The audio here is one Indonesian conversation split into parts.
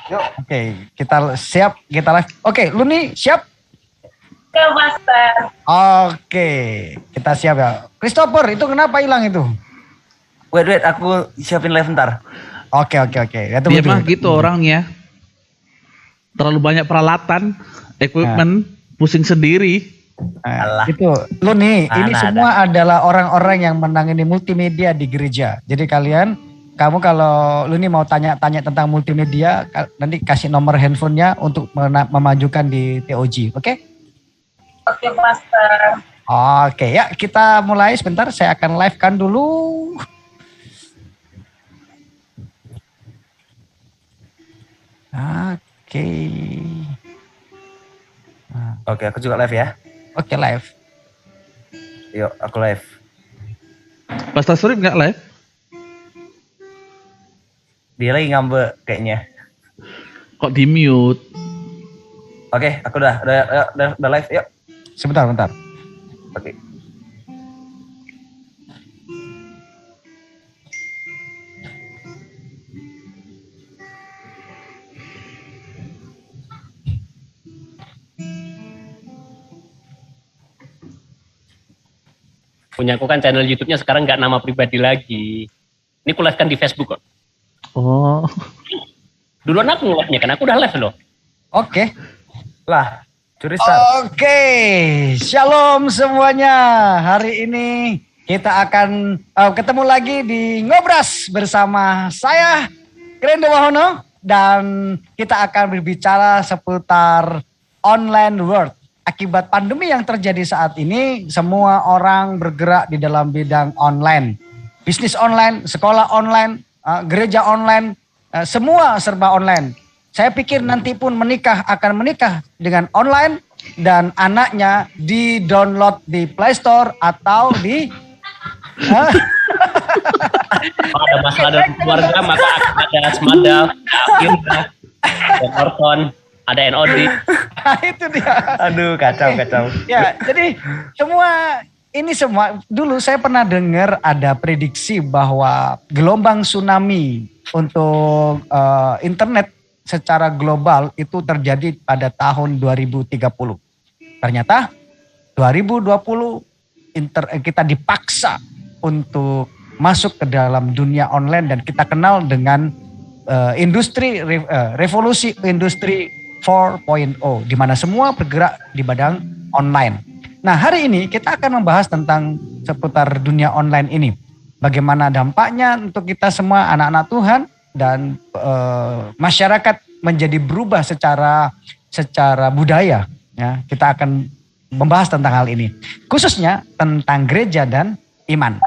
Yuk, oke, kita siap, kita live. Oke, lu nih siap? Ke Master. Oke, kita siap ya. Christopher, itu kenapa hilang itu? Wait, aku siapin live bentar. Oke. Ya, Dia mah gitu orangnya. Terlalu banyak peralatan, equipment, pusing sendiri. Nah, itu, lu nih, ini semua adalah orang-orang yang menangani multimedia di gereja. Jadi kamu kalau lu nih mau tanya-tanya tentang multimedia, nanti kasih nomor handphonenya untuk memajukan di TOG, oke? Oke, Master. Oke, ya kita mulai sebentar. Saya akan live-kan dulu. Oke. Oke, aku juga live ya. Oke, live. Yuk, aku live. Pastor Surip nggak live? Dia lagi ngambek kayaknya. Kok di mute? Oke, aku udah live. Yuk. Sebentar. Oke. Punya aku kan channel YouTube-nya sekarang nggak nama pribadi lagi. Ini aku live kan di Facebook kok. Oh. Duluan aku live-nya kan, aku udah live loh. Oke. Lah, curi start. Oke, shalom semuanya. Hari ini kita akan ketemu lagi di Ngobras bersama saya, Krendo Wahono, dan kita akan berbicara seputar online world. Akibat pandemi yang terjadi saat ini, semua orang bergerak di dalam bidang online. Bisnis online, sekolah online, gereja online, semua serba online. Saya pikir nanti pun akan menikah dengan online dan anaknya di-download di Play Store atau di Kalau ada masalah dalam keluarga maka akan ada Semadal, ada Norton, ada NOD. Nah, itu dia. Aduh, kacau. Ya, jadi semua dulu saya pernah dengar ada prediksi bahwa gelombang tsunami untuk internet secara global itu terjadi pada tahun 2030. Ternyata 2020 kita dipaksa untuk masuk ke dalam dunia online dan kita kenal dengan revolusi industri 4.0 di mana semua bergerak di bidang online. Nah, hari ini kita akan membahas tentang seputar dunia online ini. Bagaimana dampaknya untuk kita semua anak-anak Tuhan dan masyarakat menjadi berubah secara budaya. Ya, kita akan membahas tentang hal ini, khususnya tentang gereja dan iman.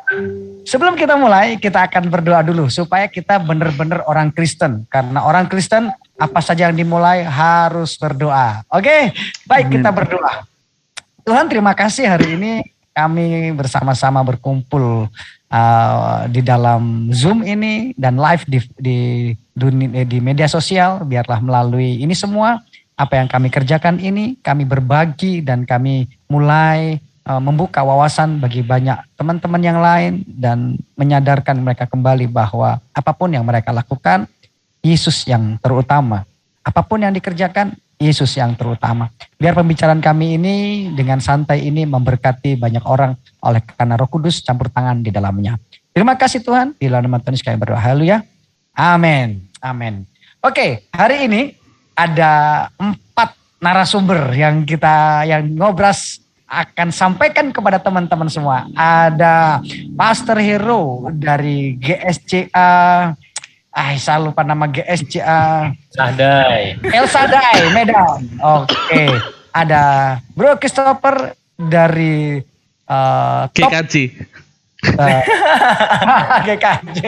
Sebelum kita mulai, kita akan berdoa dulu supaya kita benar-benar orang Kristen. Karena orang Kristen apa saja yang dimulai harus berdoa. Oke, baik, kita berdoa. Tuhan, terima kasih hari ini kami bersama-sama berkumpul di dalam Zoom ini dan live di media sosial. Biarlah melalui ini semua apa yang kami kerjakan ini, kami berbagi dan kami mulai membuka wawasan bagi banyak teman-teman yang lain dan menyadarkan mereka kembali bahwa apapun yang mereka lakukan, Yesus yang terutama. Apapun yang dikerjakan, Yesus yang terutama. Biar pembicaraan kami ini dengan santai ini memberkati banyak orang oleh karena Roh Kudus campur tangan di dalamnya. Terima kasih Tuhan. Di dalam nama Tuhan kami berdoa. Haleluya. Amin. Oke, hari ini ada 4 narasumber yang ngobras akan sampaikan kepada teman-teman semua. Ada Pastor Hero dari GSCA. Saya lupa nama GSCA. El Sadai, Medan. Oke. Ada Bro Christopher dari GKJ. GKJ.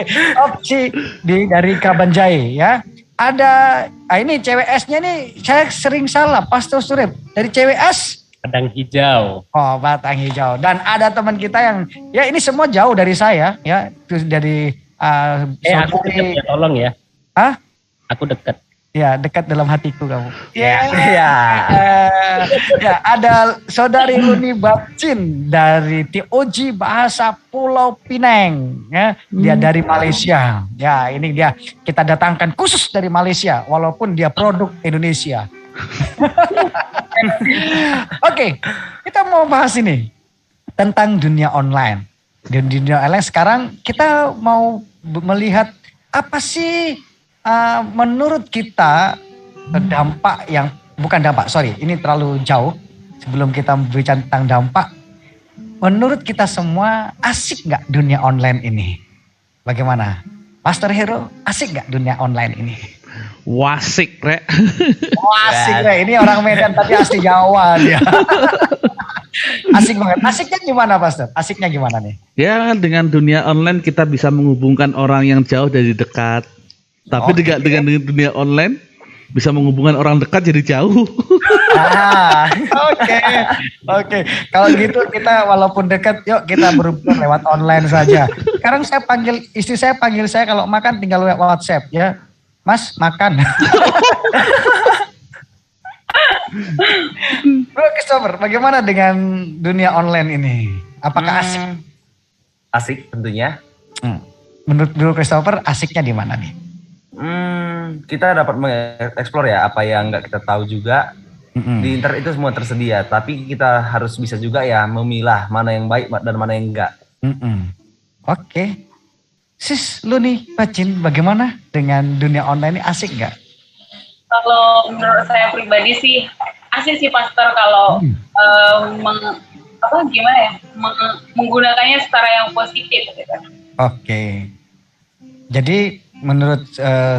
Opsi dari Kabanjai ya. Ada ini CWS-nya nih saya sering salah, Pastor Surip dari CWS Padang Hijau. Oh, Batang Hijau. Dan ada teman kita yang ya ini semua jauh dari saya ya, dari aku deket ya, tolong ya. Hah? Aku deket. Ya, dekat dalam hatiku kamu. Iya. Ya, ada saudari Luni Bapcin dari TOG Bahasa Pulau Pinang. Ya, dia dari Malaysia. Ya, ini dia kita datangkan khusus dari Malaysia, walaupun dia produk Indonesia. Oke, kita mau bahas ini tentang dunia online. Di dunia online sekarang kita mau melihat apa sih menurut kita dampak yang bukan dampak, ini terlalu jauh. Sebelum kita berbicara tentang dampak, menurut kita semua asik nggak dunia online ini? Bagaimana, Pastor Hero? Asik nggak dunia online ini? Wasik, Rek. Asik Rek. Ini orang Medan tapi asli Jawa dia. Asik banget. Asiknya gimana, Pastor? Asiknya gimana nih? Ya, dengan dunia online kita bisa menghubungkan orang yang jauh dari dekat. Tapi dengan dunia online bisa menghubungkan orang dekat jadi jauh. Oke. Kalau gitu kita walaupun dekat, yuk kita berhubungan lewat online saja. Sekarang istri saya panggil saya kalau makan tinggal lewat WhatsApp ya. Mas, makan. Bro Christopher, bagaimana dengan dunia online ini? Apakah asik? Asik tentunya. Menurut Bro Christopher, asiknya di mana nih? Kita dapat mengeksplor ya apa yang nggak kita tahu juga. Di internet itu semua tersedia, tapi kita harus bisa juga ya memilah mana yang baik dan mana yang enggak. Oke. Sis Luni Bapcin, bagaimana dengan dunia online ini, asik nggak? Kalau menurut saya pribadi sih asik sih Pastor kalau menggunakannya secara yang positif gitu. Oke. Jadi menurut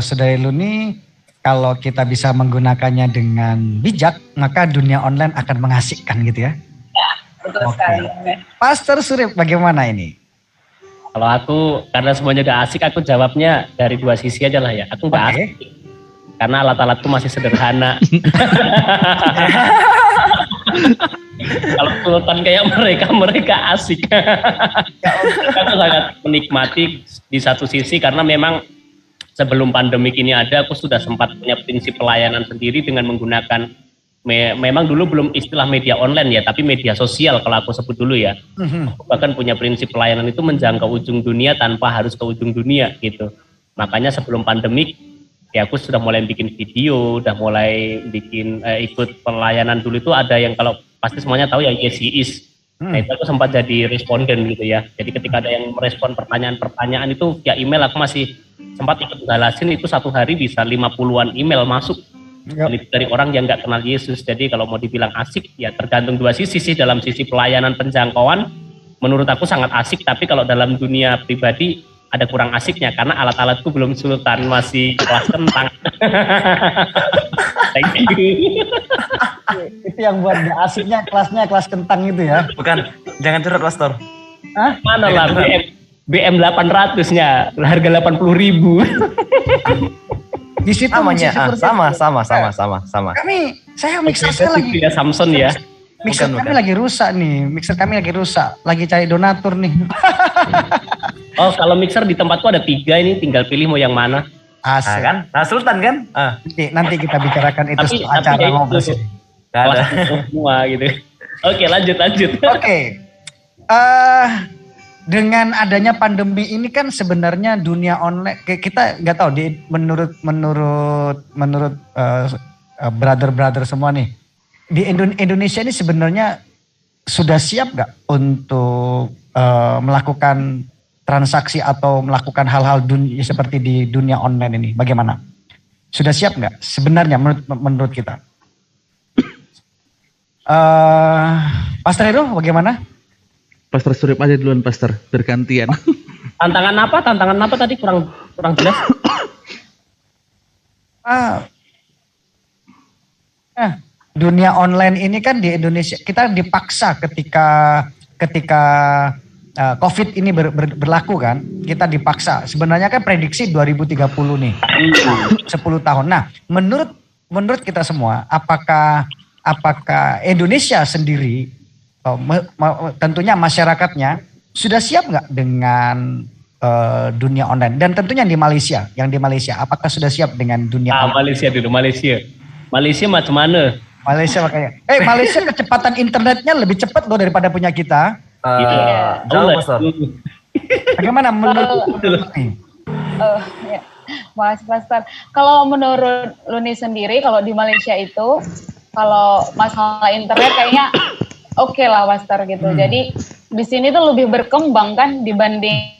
saudari Luni, kalau kita bisa menggunakannya dengan bijak, maka dunia online akan mengasihkan gitu ya? Ya, betul sekali. Pastor Surip, bagaimana ini? Kalau aku, karena semuanya udah asik, aku jawabnya dari dua sisi aja lah ya. Aku nggak asik, karena alat-alatku masih sederhana. Kalau sultan kayak mereka asik. Aku sangat menikmati di satu sisi, karena memang sebelum pandemik ini ada, aku sudah sempat punya prinsip pelayanan sendiri dengan menggunakan, memang dulu belum istilah media online ya, tapi media sosial kalau aku sebut dulu ya. Aku bahkan punya prinsip pelayanan itu menjangkau ujung dunia tanpa harus ke ujung dunia gitu. Makanya sebelum pandemik, ya aku sudah mulai bikin video, udah mulai bikin ikut pelayanan dulu itu ada yang kalau pasti semuanya tahu ya Yes He Is. Nah itu aku sempat jadi responden gitu ya. Jadi ketika ada yang merespon pertanyaan-pertanyaan itu via email, aku masih sempat ikut balasin itu satu hari bisa 50-an email masuk. Dari orang yang nggak kenal Yesus. Jadi kalau mau dibilang asik ya tergantung dua sisi sih. Dalam sisi pelayanan penjangkauan menurut aku sangat asik, tapi kalau dalam dunia pribadi ada kurang asiknya karena alat-alatku belum sultan, masih kelas kentang. Thank you. Itu yang buat dia asiknya kelasnya kelas kentang itu ya? Bukan, jangan curhat Pastor. Hah? Mana lah BM 800-nya harga 80.000. Di situ Namanya sama. Saya mixer saya lagi ya Samson ya. mixer Bukan. kami lagi rusak nih. Mixer kami lagi rusak. Lagi cari donatur nih. Oh, kalau mixer di tempatku ada 3 ini, tinggal pilih mau yang mana. Asik. Kan? Nah, Sultan kan? Nanti kita bicarakan itu Tapi setelah acara ya itu, ngobrol sini. Gak ada. semua gitu. Oke, lanjut. Oke. Dengan adanya pandemi ini kan sebenarnya dunia online kita nggak tahu menurut brother semua nih di Indonesia ini sebenarnya sudah siap nggak untuk melakukan transaksi atau melakukan hal-hal seperti di dunia online ini? Bagaimana? Sudah siap nggak sebenarnya menurut kita? Pastor Edo bagaimana? Pastor Surip aja duluan, Pastor, bergantian. Tantangan apa tadi kurang jelas? Dunia online ini kan di Indonesia kita dipaksa ketika COVID ini berlaku kan, kita dipaksa. Sebenarnya kan prediksi 2030 nih, 10 tahun. Nah, menurut kita semua, apakah Indonesia sendiri, tentunya masyarakatnya sudah siap nggak dengan dunia online dan tentunya di Malaysia, apakah sudah siap dengan dunia online? Malaysia dulu, Malaysia macam mana? Malaysia makanya. Malaysia kecepatan internetnya lebih cepat loh daripada punya kita. Jauh Pastor. Bagaimana menurut Ya. Mas Pastor, kalau menurut Luni sendiri, kalau di Malaysia itu, kalau masalah internet kayaknya oke lah Pastor gitu. Jadi di sini tuh lebih berkembang kan dibanding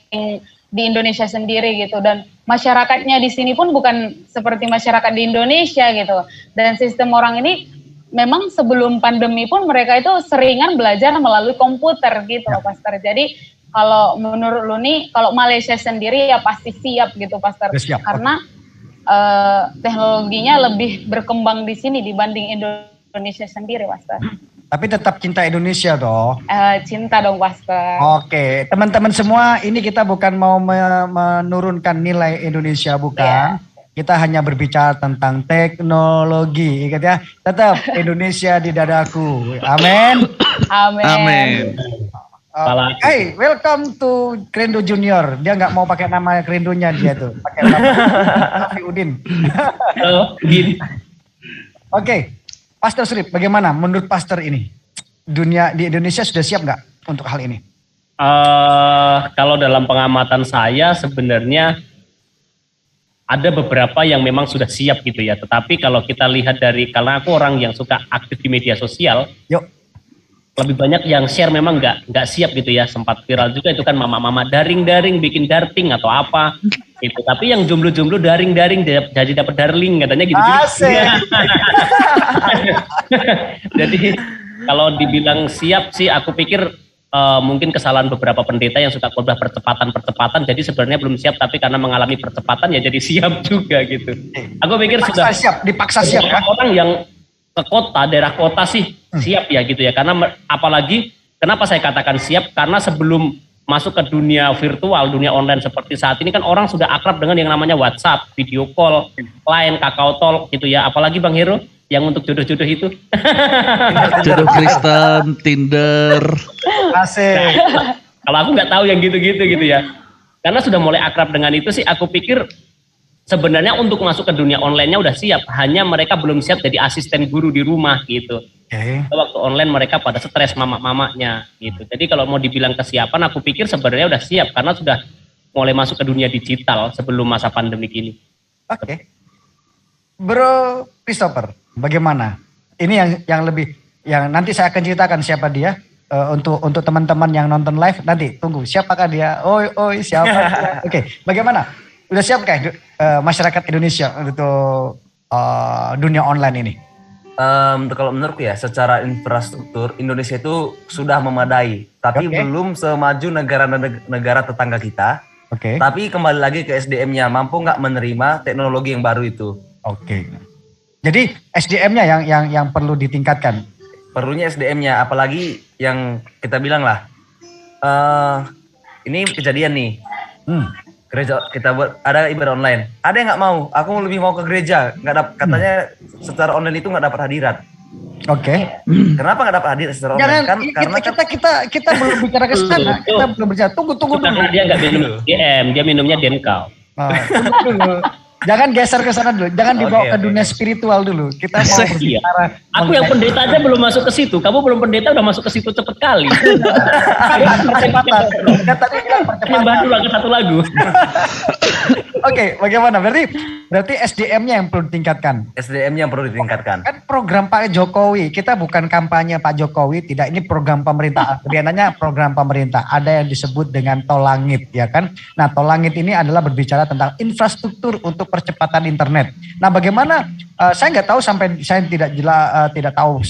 di Indonesia sendiri gitu, dan masyarakatnya di sini pun bukan seperti masyarakat di Indonesia gitu. Dan sistem orang ini memang sebelum pandemi pun mereka itu seringan belajar melalui komputer gitu Pastor. Jadi kalau menurut Luni, kalau Malaysia sendiri ya pasti siap gitu Pastor. Siap. Karena teknologinya lebih berkembang di sini dibanding Indonesia sendiri Pastor. Tapi tetap cinta Indonesia toh. Cinta dong Pastor. Oke, teman-teman semua, ini kita bukan mau menurunkan nilai Indonesia, bukan. Kita hanya berbicara tentang teknologi, ingat ya. Tetap Indonesia di dadaku. Amin. Amin. Hey, welcome to Krendo Junior. Dia nggak mau pakai nama Krendonya dia tuh, pakai nama Raffi Udin. Halo, Udin. Oke, Pastor Surip, bagaimana menurut Pastor ini? Dunia di Indonesia sudah siap nggak untuk hal ini? Kalau dalam pengamatan saya sebenarnya ada beberapa yang memang sudah siap gitu ya. Tetapi kalau kita lihat karena aku orang yang suka aktif di media sosial, lebih banyak yang share memang nggak siap gitu ya. Sempat viral juga itu kan mama-mama daring bikin darting atau apa gitu. Tapi yang jomblo-jomblo daring jadi dapat darling katanya gitu. Jadi kalau dibilang siap sih aku pikir mungkin kesalahan beberapa pendeta yang suka khotbah percepatan. Jadi sebenarnya belum siap, tapi karena mengalami percepatan ya jadi siap juga gitu. Aku pikir dipaksa siap kan? Orang yang ke daerah kota sih siap ya gitu ya. Karena apalagi kenapa saya katakan siap? Karena sebelum masuk ke dunia virtual, dunia online seperti saat ini kan orang sudah akrab dengan yang namanya WhatsApp, video call, Line, Kakao Talk gitu ya. Apalagi Bang Hero yang untuk jodoh-jodoh itu. Jodoh Kristen, Tinder. Asik. Kalau aku nggak tahu yang gitu-gitu gitu ya. Karena sudah mulai akrab dengan itu sih, aku pikir sebenarnya untuk masuk ke dunia online-nya udah siap. Hanya mereka belum siap jadi asisten guru di rumah gitu. Waktu online mereka pada stres mama-mamanya gitu. Jadi kalau mau dibilang kesiapan, aku pikir sebenarnya udah siap karena sudah mulai masuk ke dunia digital sebelum masa pandemi ini. Oke. Bro Christopher, bagaimana? Ini yang nanti saya akan ceritakan siapa dia. Untuk teman-teman yang nonton live nanti tunggu siapakah dia? Oi siapa? Oke, bagaimana? Udah siap kayak masyarakat Indonesia untuk dunia online ini? Kalau menurutku ya, secara infrastruktur Indonesia itu sudah memadai, tapi belum semaju negara tetangga kita. Tapi kembali lagi ke SDM-nya, mampu nggak menerima teknologi yang baru itu? Jadi SDM-nya yang perlu ditingkatkan. Perlunya SDM-nya, apalagi yang kita bilang lah, ini kejadian nih. Gereja kita buat ada ibadah online, ada yang nggak mau, aku lebih mau ke gereja, katanya secara online itu nggak dapat hadirat. Kenapa nggak dapat hadirat secara online? Karena kita belum bicara ke sana, kita belum bicara. Tunggu dulu. Karena dia nggak minum DM, dia minumnya Denkau. Tunggu dulu. Jangan geser ke sana dulu, jangan dibawa ke dunia spiritual dulu. Kita mau berbicara. Aku yang pendeta aja belum masuk ke situ. Kamu belum pendeta udah masuk ke situ cepet kali. Percepatan. Tadi bilang percepatan. Dulu ke satu lagu. Bagaimana? Berarti SDM-nya yang perlu ditingkatkan. SDM-nya yang perlu ditingkatkan. Kan program Pak Jokowi, kita bukan kampanye Pak Jokowi, tidak, ini program pemerintah. Kebiasaannya program pemerintah. Ada yang disebut dengan Tol Langit, ya kan? Nah, Tol Langit ini adalah berbicara tentang infrastruktur untuk percepatan internet. Nah, bagaimana? Saya nggak tahu, sampai saya tidak tahu,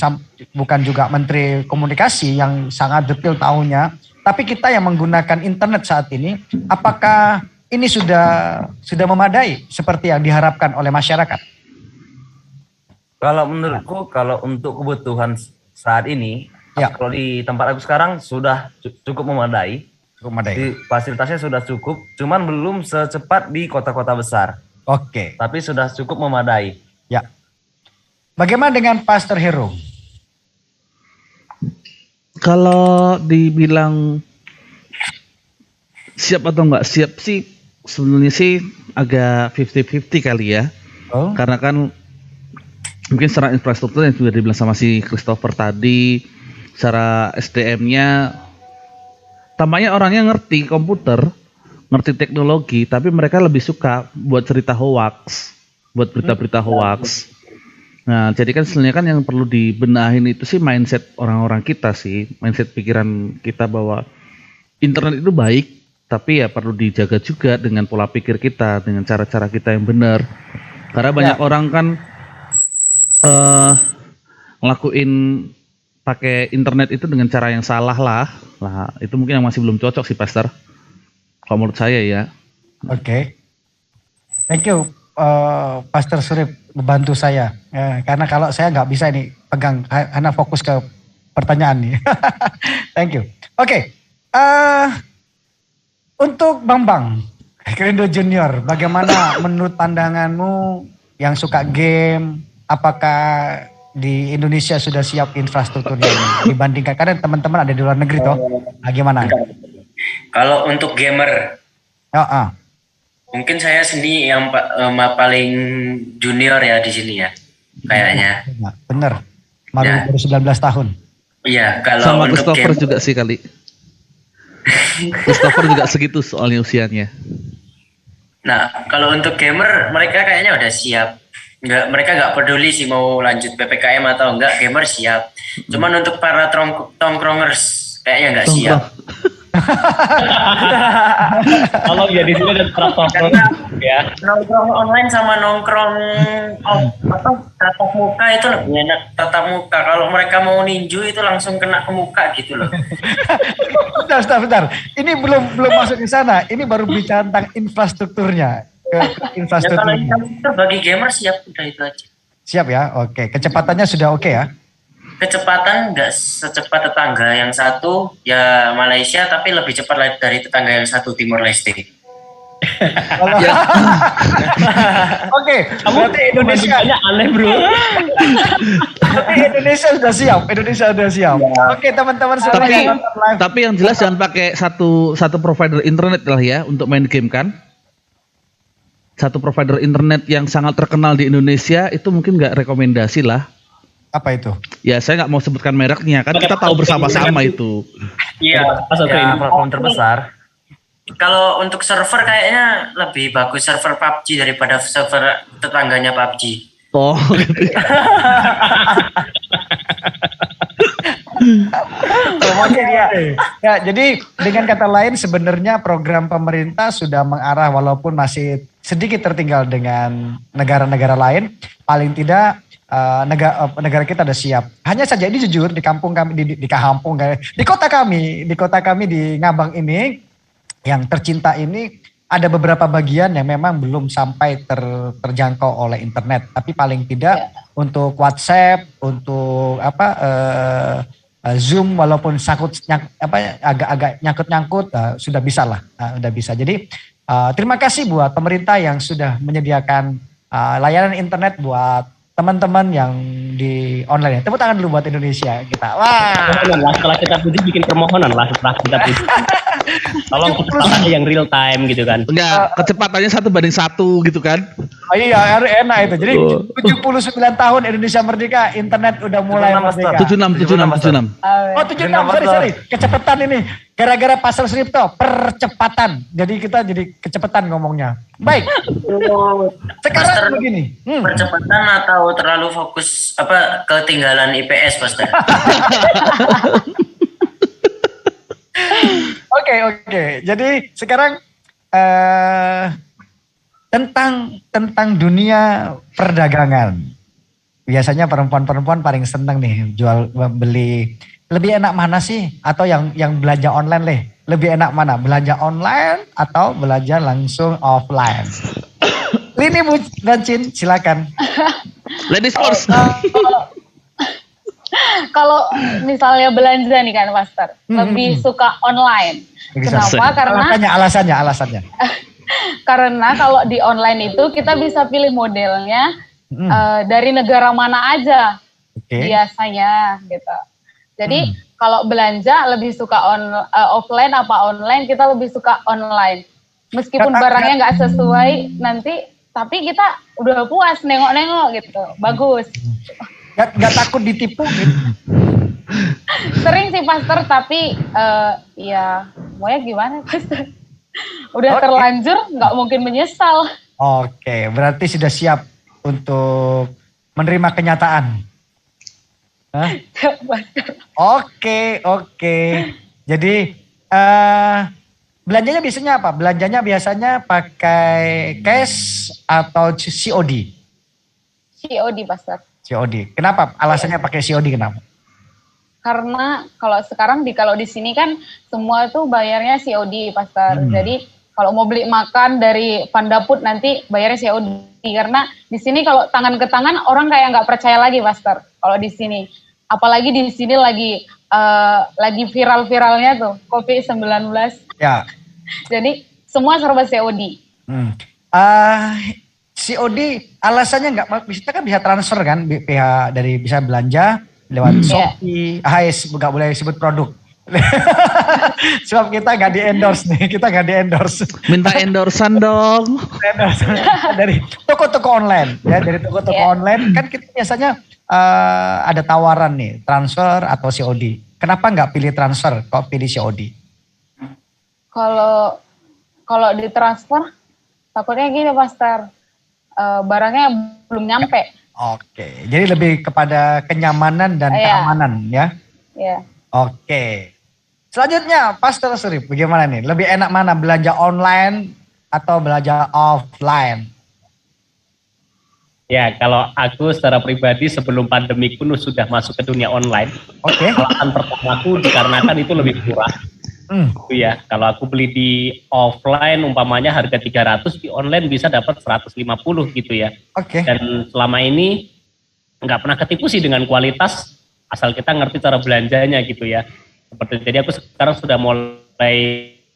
bukan juga Menteri Komunikasi yang sangat detail tahunya. Tapi kita yang menggunakan internet saat ini, apakah ini sudah memadai seperti yang diharapkan oleh masyarakat? Kalau menurutku, kalau untuk kebutuhan saat ini, kalau di tempat aku sekarang sudah cukup memadai. Fasilitasnya sudah cukup, cuman belum secepat di kota-kota besar. Tapi sudah cukup memadai. Ya. Bagaimana dengan Pastor Hero? Kalau dibilang Siap atau enggak siap sih sebenarnya sih agak 50-50 kali ya. Oh. Karena kan mungkin secara infrastruktur yang sudah dibilang sama si Christopher tadi, secara SDM-nya tampaknya orangnya ngerti komputer, ngerti teknologi, tapi mereka lebih suka buat cerita hoax, buat berita-berita hoax. Nah, jadi kan sebenarnya kan yang perlu dibenahin itu sih mindset orang-orang kita sih, mindset pikiran kita bahwa internet itu baik, tapi ya perlu dijaga juga dengan pola pikir kita, dengan cara-cara kita yang benar. Karena banyak orang kan ngelakuin pakai internet itu dengan cara yang salah lah. Lah, itu mungkin yang masih belum cocok sih, Pastor. Kalau menurut saya ya. Oke. Thank you, Pastor Surip, membantu saya. Karena kalau saya nggak bisa ini pegang, karena fokus ke pertanyaan nih. Thank you. Oke. Untuk Bambang, Krindo Junior, bagaimana menurut pandanganmu yang suka game? Apakah di Indonesia sudah siap infrastrukturnya ini dibandingkan karena teman-teman ada di luar negeri toh? Nah, gimana? Kalau untuk gamer, mungkin saya sendiri yang paling junior ya di sini ya, kayaknya. Bener, baru 19 tahun. Iya, kalau sama untuk Christopher gamer, juga sih kali. Christopher juga segitu soalnya usianya. nah kalau untuk gamer mereka kayaknya udah siap. Mereka nggak peduli sih mau lanjut PPKM atau enggak, gamer siap. Cuman untuk para tongkrongers kayaknya nggak siap. Kalau ya di sini ada tongkrong ya. Nongkrong online sama nongkrong tatap muka itu lebih enak tatap muka. Kalau mereka mau ninju itu langsung kena ke muka gitu loh. Bentar. Ini belum masuk ke sana. Ini baru bicara tentang infrastrukturnya. Infrastrukturnya. Ya, kalau infrastruktur bagi gamer siap, udah itu aja. Siap ya, oke. Kecepatannya sudah oke ya? Kecepatan nggak secepat tetangga yang satu ya Malaysia, tapi lebih cepat dari tetangga yang satu Timor Leste. Oke, berarti Indonesia aneh bro. Berarti Indonesia sudah siap. Oke, teman-teman semua yang nonton live. Tapi yang jelas jangan pakai satu provider internet lah ya untuk main game kan. Satu provider internet yang sangat terkenal di Indonesia itu mungkin nggak rekomendasi lah. Apa itu? Ya saya nggak mau sebutkan mereknya kan kita tahu bersama-sama itu. Iya, platform terbesar. Kalau untuk server kayaknya lebih bagus server PUBG daripada server tetangganya PUBG. Oh. Gitu. Oke dia. Ya, jadi dengan kata lain sebenarnya program pemerintah sudah mengarah walaupun masih sedikit tertinggal dengan negara-negara lain. Paling tidak negara kita sudah siap. Hanya saja ini jujur di kampung kami di kota kami di Ngabang ini yang tercinta ini ada beberapa bagian yang memang belum sampai terjangkau oleh internet. Tapi paling tidak untuk WhatsApp, untuk Zoom walaupun agak nyangkut sudah bisa lah, udah bisa. Jadi terima kasih buat pemerintah yang sudah menyediakan layanan internet buat teman-teman yang di online. Tepuk tangan dulu buat Indonesia kita. Wah. Setelah kita puji bikin permohonan lah setelah kita puji. Tolong kecepatan yang real time gitu kan. Enggak, kecepatannya 1:1 gitu kan. Oh iya, enak itu. Jadi 79 tahun Indonesia merdeka, internet udah mulai merdeka. 76. Oh 76, sorry. Kecepatan ini. Gara-gara pasal Sripto, percepatan. Jadi kita jadi kecepatan ngomongnya. Baik. Sekarang begini. Percepatan atau terlalu fokus ketinggalan IPS Pastor? Oke. Jadi sekarang tentang dunia perdagangan. Biasanya perempuan paling seneng nih jual beli. Lebih enak mana sih? Atau yang belanja online leh? Lebih enak mana? Belanja online atau belanja langsung offline? Lini Bu dan Cin, silakan. Ladies first. Kalau misalnya belanja nih kan Pastor, lebih suka online. Kenapa? Karena alasannya. Karena kalau di online itu kita bisa pilih modelnya dari negara mana aja biasanya gitu. Jadi kalau belanja lebih suka offline apa online, kita lebih suka online. Meskipun barangnya nggak sesuai nanti, tapi kita udah puas nengok-nengok gitu, bagus. Nggak takut ditipu gitu. Sering sih Pastor, tapi ya maunya gimana Pastor? Udah terlanjur, nggak mungkin menyesal. Oke, berarti sudah siap untuk menerima kenyataan. Hah? Oke. Jadi belanjanya biasanya apa? Belanjanya biasanya pakai cash atau COD? COD Pastor. COD. Kenapa? Alasannya pakai COD kenapa? Karena kalau sekarang kalau di sini kan semua tuh bayarnya COD Pastor. Jadi kalau mau beli makan dari Pandaput nanti bayarnya COD. Karena di sini kalau tangan ke tangan orang kayak nggak percaya lagi Pastor. Kalau di sini, apalagi di sini lagi viral-viralnya tuh COVID-19. Ya. Jadi semua serba COD. COD alasannya kita kan bisa transfer kan, pihak dari bisa belanja lewat Shopee. Nggak boleh sebut produk. Sebab kita nggak di endorse nih, Minta endorsean dong. Dari toko-toko online, ya dari toko-toko online kan kita biasanya ada tawaran nih transfer atau COD. Kenapa nggak pilih transfer, kok pilih COD? Kalau ditransfer takutnya gini Pastor, barangnya belum nyampe. Oke, jadi lebih kepada kenyamanan dan keamanan ya? Iya. Oke. Selanjutnya, Pastor Surip, bagaimana nih? Lebih enak mana, belanja online atau belanja offline? Ya, kalau aku secara pribadi sebelum pandemi pun sudah masuk ke dunia online. Oke. Alasan pertamaku dikarenakan itu lebih murah. Ya, kalau aku beli di offline umpamanya harga 300, di online bisa dapat 150 gitu ya. Oke. Dan selama ini nggak pernah ketipu sih dengan kualitas, asal kita ngerti cara belanjanya gitu ya. Jadi aku sekarang sudah mulai,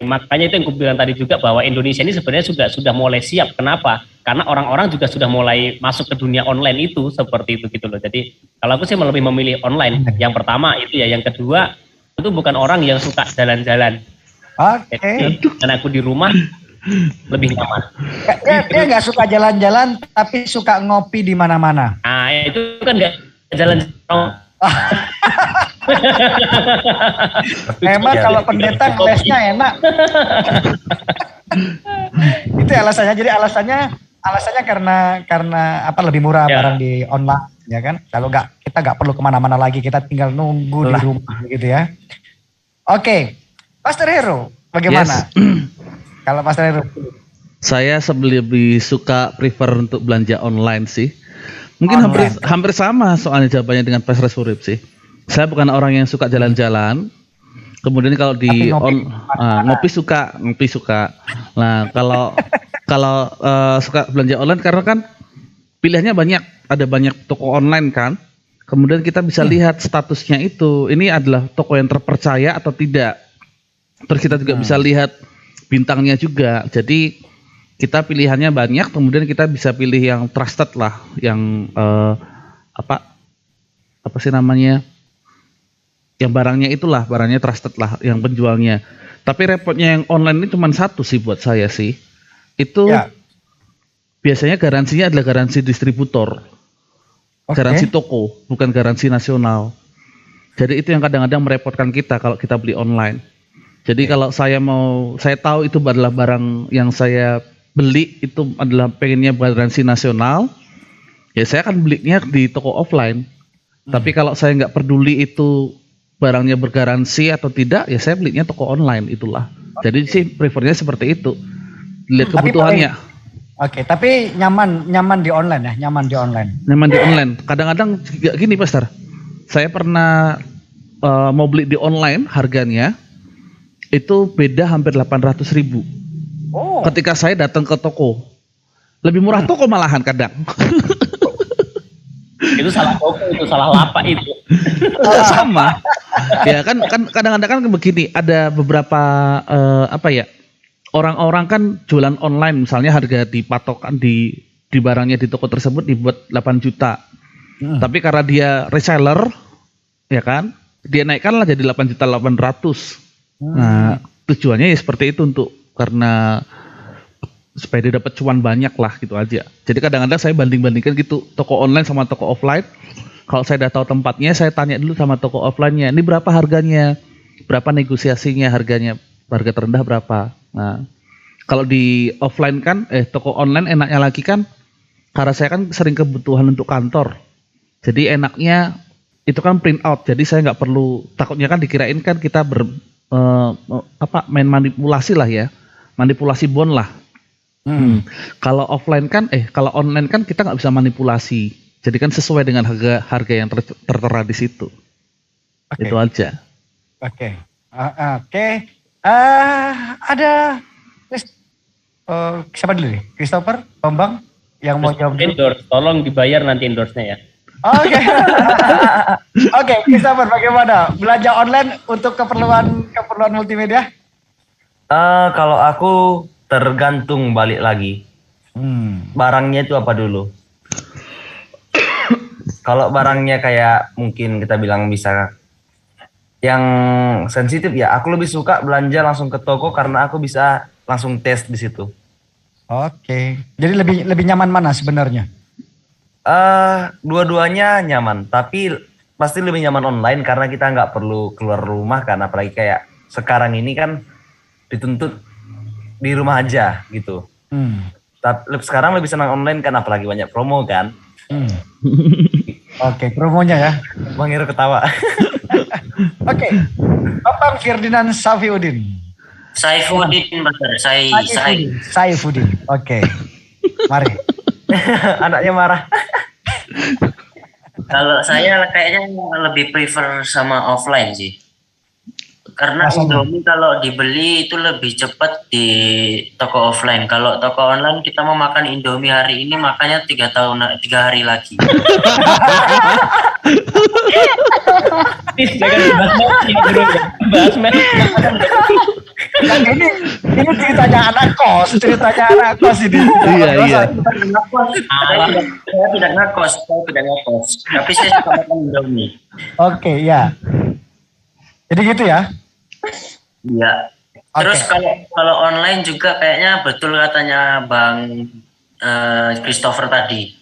makanya itu yang aku bilang tadi juga bahwa Indonesia ini sebenarnya sudah mulai siap. Kenapa? Karena orang-orang juga sudah mulai masuk ke dunia online itu seperti itu gitu loh. Jadi kalau aku sih lebih memilih online. Yang pertama itu ya, yang kedua itu bukan orang yang suka jalan-jalan. Oke. Dan aku di rumah lebih nyaman. Dia nggak suka jalan-jalan, tapi suka ngopi di mana-mana. Nah itu kan nggak jalan. Emang kalau pendeta ngelesnya enak. Itu alasannya. Jadi alasannya karena apa, lebih murah barang di online, ya kan? Kalau kita nggak perlu kemana-mana lagi, kita tinggal nunggu di rumah gitu ya. Oke, Pastor Hero, bagaimana? Kalau Pastor Hero? Saya lebih suka prefer untuk belanja online sih. Mungkin hampir sama soalnya jawabannya dengan Pastor Surip sih. Saya bukan orang yang suka jalan-jalan. Kemudian kalau di ngopi suka. Nah, kalau suka belanja online karena kan pilihannya banyak, ada banyak toko online kan. Kemudian kita bisa lihat statusnya itu, ini adalah toko yang terpercaya atau tidak. Terus kita juga bisa lihat bintangnya juga. Jadi kita pilihannya banyak, kemudian kita bisa pilih yang trusted lah, yang apa sih namanya? Yang barangnya trusted lah, yang penjualnya. Tapi repotnya yang online ini cuma satu sih buat saya sih. Itu biasanya garansinya adalah garansi distributor. Garansi toko, bukan garansi nasional. Jadi itu yang kadang-kadang merepotkan kita kalau kita beli online. Jadi kalau saya tahu itu adalah barang yang saya beli itu adalah pengennya garansi nasional, ya saya akan belinya di toko offline. Tapi kalau saya nggak peduli itu barangnya bergaransi atau tidak, ya saya belinya toko online itulah. Jadi sih prefernya seperti itu. Lihat kebutuhannya. Oke, tapi nyaman di online ya, nyaman di online. Kadang-kadang juga gini, Pastor. Saya pernah mau beli di online, harganya itu beda hampir 800.000. Ketika saya datang ke toko, lebih murah toko malahan kadang. Itu salah toko, itu salah lapak itu. Sama. Ya kan kadang-kadang kan begini, ada beberapa orang-orang kan jualan online, misalnya harga dipatokan di barangnya di toko tersebut dibuat 8 juta. Tapi karena dia reseller, ya kan, dia naikkanlah jadi 8.800.000. Nah, tujuannya ya seperti itu karena supaya dia dapat cuan banyak lah gitu aja. Jadi kadang-kadang saya banding-bandingkan gitu toko online sama toko offline. Kalau saya udah tahu tempatnya, saya tanya dulu sama toko offline-nya, ini berapa harganya, berapa negosiasinya harganya, harga terendah berapa. Nah, kalau di offline kan, toko online enaknya lagi kan, karena saya kan sering kebutuhan untuk kantor. Jadi enaknya itu kan print out, jadi saya nggak perlu, takutnya kan dikirain kan kita main manipulasi lah ya, manipulasi bon lah. Kalau offline kan, kalau online kan kita nggak bisa manipulasi, jadi kan sesuai dengan harga yang tertera di situ. Itu aja. Oke. Ada siapa dulu nih? Christopher, Bambang yang mau jawab dulu. Endorse, tolong dibayar nanti endorse-nya ya. Oke. Oke, Christopher, bagaimana belanja online untuk keperluan multimedia? Kalau aku tergantung balik lagi. Barangnya itu apa dulu? Kalau barangnya kayak mungkin kita bilang bisa yang sensitif ya, aku lebih suka belanja langsung ke toko karena aku bisa langsung tes di situ. Oke. Jadi lebih nyaman mana sebenarnya? Dua-duanya nyaman, tapi pasti lebih nyaman online karena kita nggak perlu keluar rumah kan, apalagi kayak sekarang ini kan dituntut di rumah aja gitu. Tapi sekarang lebih senang online kan, apalagi banyak promo kan. Oke, promonya ya. Bang Hero ketawa. Oke, Bapak Ferdinand Safiuddin. Saifuddin, Master. Saifuddin. Oke. Mari. Anaknya marah. Kalau saya kayaknya lebih prefer sama offline sih. Karena Indomie kalau dibeli itu lebih cepat di toko offline. Kalau toko online kita mau makan Indomie hari ini makannya 3 hari lagi. Jangan bahas ini ceritanya anak kos ini. Iya. Saya tidak ngekos. Tapi saya suka makan Indomie. Oke, ya. Jadi gitu ya. Iya. Terus kalau online juga kayaknya betul katanya Bang Christopher tadi.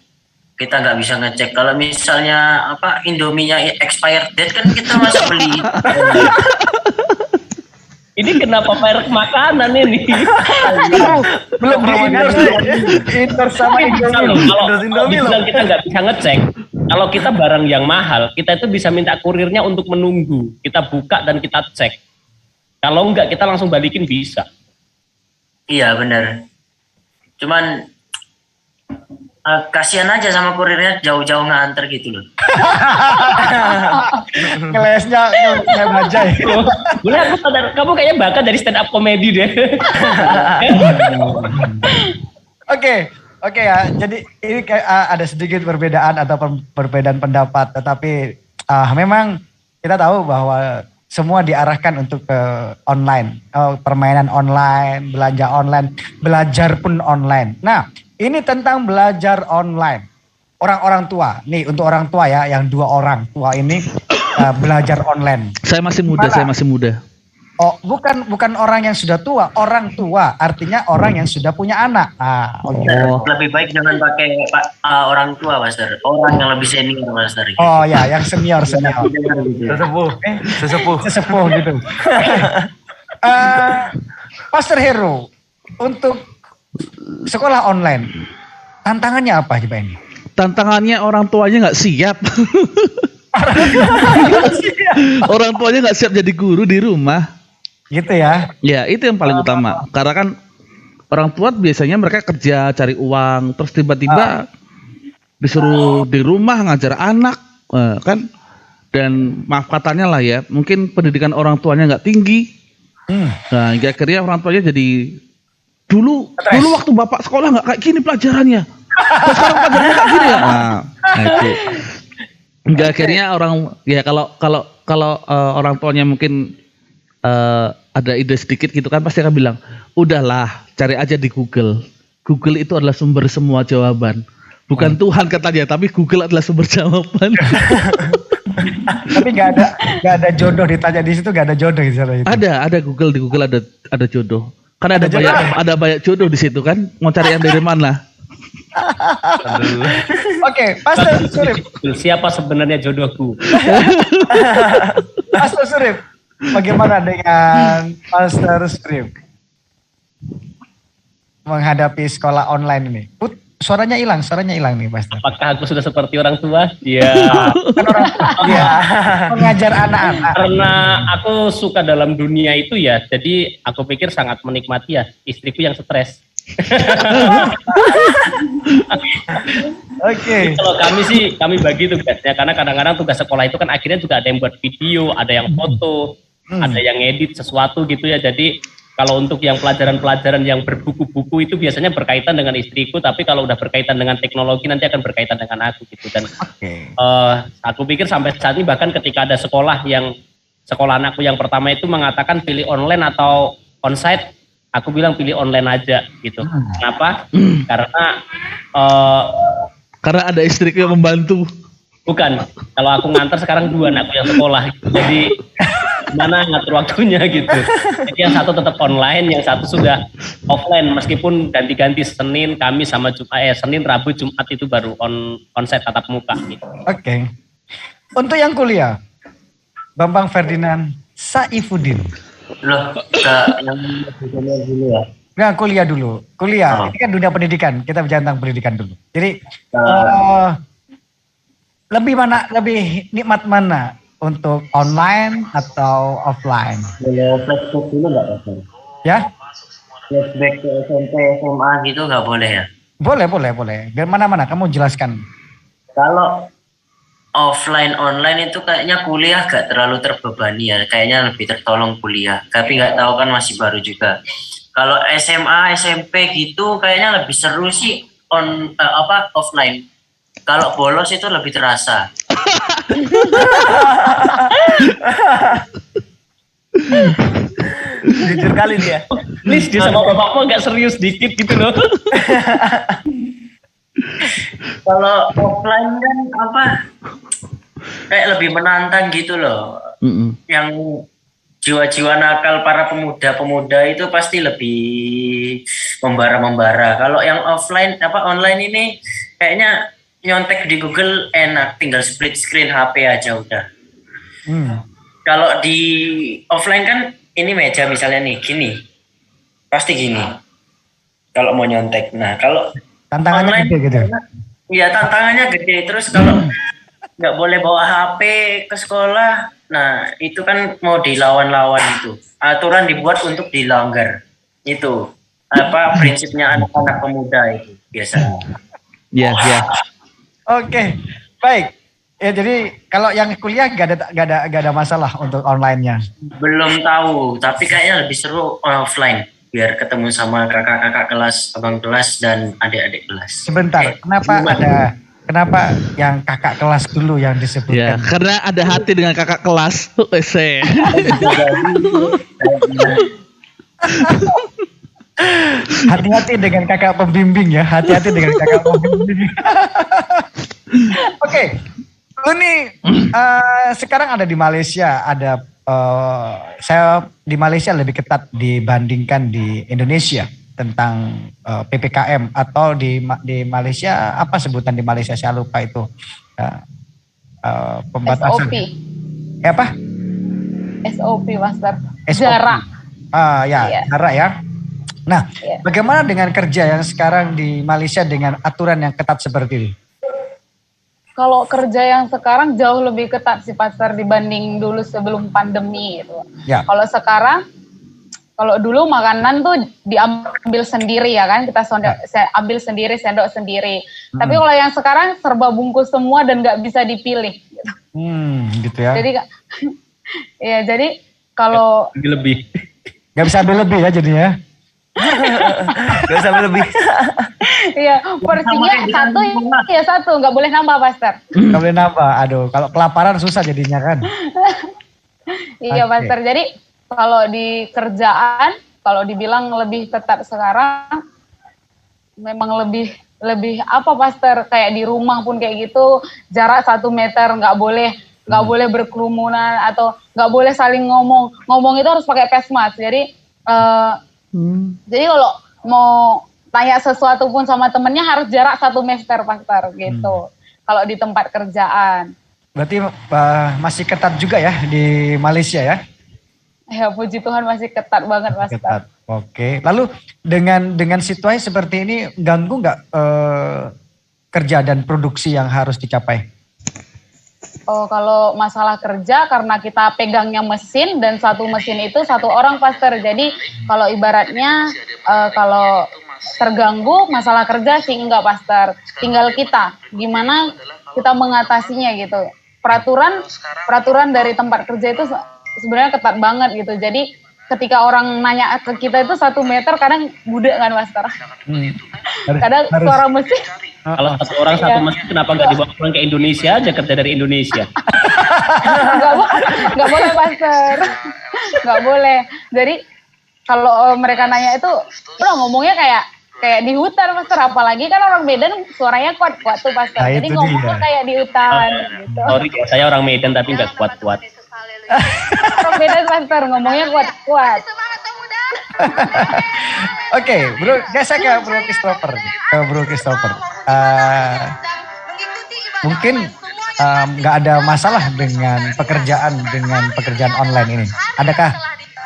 Kita nggak bisa ngecek kalau misalnya Indominya expired date kan kita masih beli. Ini kenapa merek makanan ini? Belum di endorse sama Indomie. Kalau dibilang kita nggak bisa ngecek, kalau kita barang yang mahal, kita itu bisa minta kurirnya untuk menunggu. Kita buka dan kita cek. Kalau enggak, kita langsung balikin bisa. Iya benar. Cuman kasihan aja sama kurirnya jauh-jauh nganter gitu loh. Ngelesnya baca ya. Boleh aku sadar, kamu kayaknya bakat dari stand up comedy deh. Oke ya. Jadi ini kayak ada sedikit perbedaan atau perbedaan pendapat, tetapi memang kita tahu bahwa semua diarahkan untuk ke online, permainan online, belanja online, belajar pun online. Nah, ini tentang belajar online. Orang-orang tua, nih untuk orang tua ya, yang 2 orang tua ini belajar online. Saya masih muda. Oh, bukan orang yang sudah tua, orang tua artinya orang yang sudah punya anak. Lebih baik jangan pakai orang tua, Master. Orang yang lebih senior, Master. Oh ya, yang senior. Sesepuh gitu. Pastor Hero, untuk sekolah online, tantangannya apa Pak ini? Tantangannya orang tuanya nggak siap. Orang tuanya nggak siap jadi guru di rumah. Gitu ya? Ya itu yang paling utama. Karena kan orang tua biasanya mereka kerja cari uang, terus tiba-tiba disuruh di rumah ngajar anak, kan? Dan maaf katanya lah ya, mungkin pendidikan orang tuanya nggak tinggi. Nah, hingga akhirnya orang tuanya jadi dulu waktu bapak sekolah nggak kayak gini pelajarannya. Terus sekarang pelajarannya kayak gini ya. Nah itu. Hingga akhirnya kalau orang tuanya mungkin ada ide sedikit gitu kan, pasti akan bilang, udahlah cari aja di Google. Google itu adalah sumber semua jawaban. Bukan Tuhan katanya, tapi Google adalah sumber jawaban. Tapi nggak ada jodoh ditanya di situ, nggak ada jodoh di sana itu. Ada di Google ada jodoh. Kan ada jodoh. banyak jodoh di situ kan. Mau cari yang dari mana? Oke, Pastor Surip. Siapa sebenarnya jodohku? Pastor Surip, bagaimana dengan Pastor Surip menghadapi sekolah online ini? Suaranya hilang nih, Pastor. Apakah aku sudah seperti orang tua? Iya. Kan orang tua mengajar anak-anak. Karena aku suka dalam dunia itu ya, jadi aku pikir sangat menikmati ya istriku yang stres. Oke. Kalau kami bagi tugasnya karena kadang-kadang tugas sekolah itu kan akhirnya juga ada yang buat video, ada yang foto, ada yang edit sesuatu gitu ya. Jadi kalau untuk yang pelajaran-pelajaran yang berbuku-buku itu biasanya berkaitan dengan istriku, tapi kalau udah berkaitan dengan teknologi nanti akan berkaitan dengan aku gitu. Dan aku pikir sampai saat ini bahkan ketika ada sekolah anakku yang pertama itu mengatakan pilih online atau onsite, aku bilang pilih online aja gitu. Kenapa? Karena ada istriku yang membantu. Bukan, kalau aku nganter sekarang 2 anakku yang sekolah gitu. Jadi gimana ngatur waktunya gitu. Jadi yang satu tetap online, yang satu sudah offline meskipun ganti-ganti Senin, Kamis sama Senin, Rabu, Jumat itu baru onsite tatap muka gitu. Oke. Untuk yang kuliah, Bambang Ferdinand Saifuddin. Loh, yang dulu ya. Nah, kuliah dulu. Ini kan dunia pendidikan. Kita bicara tentang pendidikan dulu. Jadi lebih nikmat mana untuk online atau offline? Boleh flashback dulu nggak Pak? Ya? Flashback ke SMP, SMA gitu nggak boleh ya? Boleh. Biar mana-mana kamu jelaskan. Kalau offline online itu kayaknya kuliah gak terlalu terbebani ya, kayaknya lebih tertolong kuliah. Tapi nggak tahu kan masih baru juga. Kalau SMA, SMP gitu kayaknya lebih seru sih offline. Kalau bolos itu lebih terasa. Jujur kali dia. Please dia sama bapakmu nggak serius dikit gitu loh. Kalau offline kan kayak lebih menantang gitu loh. Yang jiwa-jiwa nakal para pemuda-pemuda itu pasti lebih membara-membara. Kalau yang online ini kayaknya nyontek di Google enak, tinggal split screen HP aja udah. Kalau di offline kan ini meja misalnya nih gini, pasti gini. Kalau mau nyontek, nah kalau Tantangannya online, gede gitu. Iya tantangannya gede. Terus kalau nggak boleh bawa HP ke sekolah, nah itu kan mau dilawan-lawan itu. Aturan dibuat untuk dilanggar. Itu prinsipnya anak-anak pemuda itu biasanya. Iya. Oke, baik. Ya jadi kalau yang kuliah gak ada masalah untuk online-nya. Belum tahu, tapi kayaknya lebih seru offline. Biar ketemu sama kakak-kakak kelas, abang kelas, dan adik-adik kelas. Sebentar, kenapa yang kakak kelas dulu yang Ya, disebutkan? karena ada hati dengan kakak kelas. Hati-hati dengan kakak pembimbing ya, hati-hati dengan kakak pembimbing. Oke, lu nih sekarang ada di Malaysia, saya di Malaysia lebih ketat dibandingkan di Indonesia tentang PPKM atau di Malaysia apa sebutan di Malaysia saya lupa itu pembatasan. SOP. Apa? SOP Master. SOP. Jarak. Jarak ya. Nah, bagaimana dengan kerja yang sekarang di Malaysia dengan aturan yang ketat seperti ini? Kalau kerja yang sekarang jauh lebih ketat sih Pastor dibanding dulu sebelum pandemi gitu. Ya. Kalau sekarang, kalau dulu makanan tuh diambil sendiri ya kan, kita ambil sendiri, sendok sendiri. Tapi kalau yang sekarang serba bungkus semua dan nggak bisa dipilih. Gitu. Gitu ya. Jadi ya jadi kalau Lebih. Gak bisa ambil lebih ya jadinya. Gak sampai lebih. iya porsinya satu nggak boleh nambah Pastor. Gak boleh nambah. Aduh, kalau kelaparan susah jadinya kan. Iya Oke. Pastor. Jadi kalau di kerjaan, kalau dibilang lebih ketat sekarang, memang lebih apa Pastor, kayak di rumah pun kayak gitu, jarak 1 meter nggak boleh nggak boleh berkerumunan atau nggak boleh saling ngomong itu harus pakai face mask. Jadi jadi kalau mau tanya sesuatu pun sama temennya harus jarak 1 meter pastor gitu. Kalau di tempat kerjaan. Berarti masih ketat juga ya di Malaysia ya? Ya puji Tuhan masih ketat banget pastor. Ketat. Oke. Lalu dengan situasi seperti ini ganggu nggak kerja dan produksi yang harus dicapai? Oh, kalau masalah kerja karena kita pegangnya mesin dan satu mesin itu 1 orang pastor. Jadi kalau ibaratnya kalau terganggu masalah kerja sih enggak pastor. Tinggal kita gimana kita mengatasinya gitu. Peraturan dari tempat kerja itu sebenarnya ketat banget gitu. Jadi ketika orang nanya ke kita itu 1 meter kadang budek kan pastor. Kadang suara mesin. Kalau 1 orang 1 mesin kenapa nggak dibawa pulang ke Indonesia aja, kerja dari Indonesia? Nggak boleh pastor. Nggak boleh. Jadi kalau mereka nanya itu udah ngomongnya kayak di hutan pastor, apalagi kan orang Medan suaranya kuat-kuat tuh pastor. Nah, jadi itu ngomongnya dia. kayak di hutan gitu. Sorry, saya orang Medan tapi nggak kuat-kuat. Orang Medan pastor ngomongnya kuat-kuat. Oke, bro, saya ke Bro Christopher. Mungkin nggak ada masalah dengan pekerjaan online ini. Adakah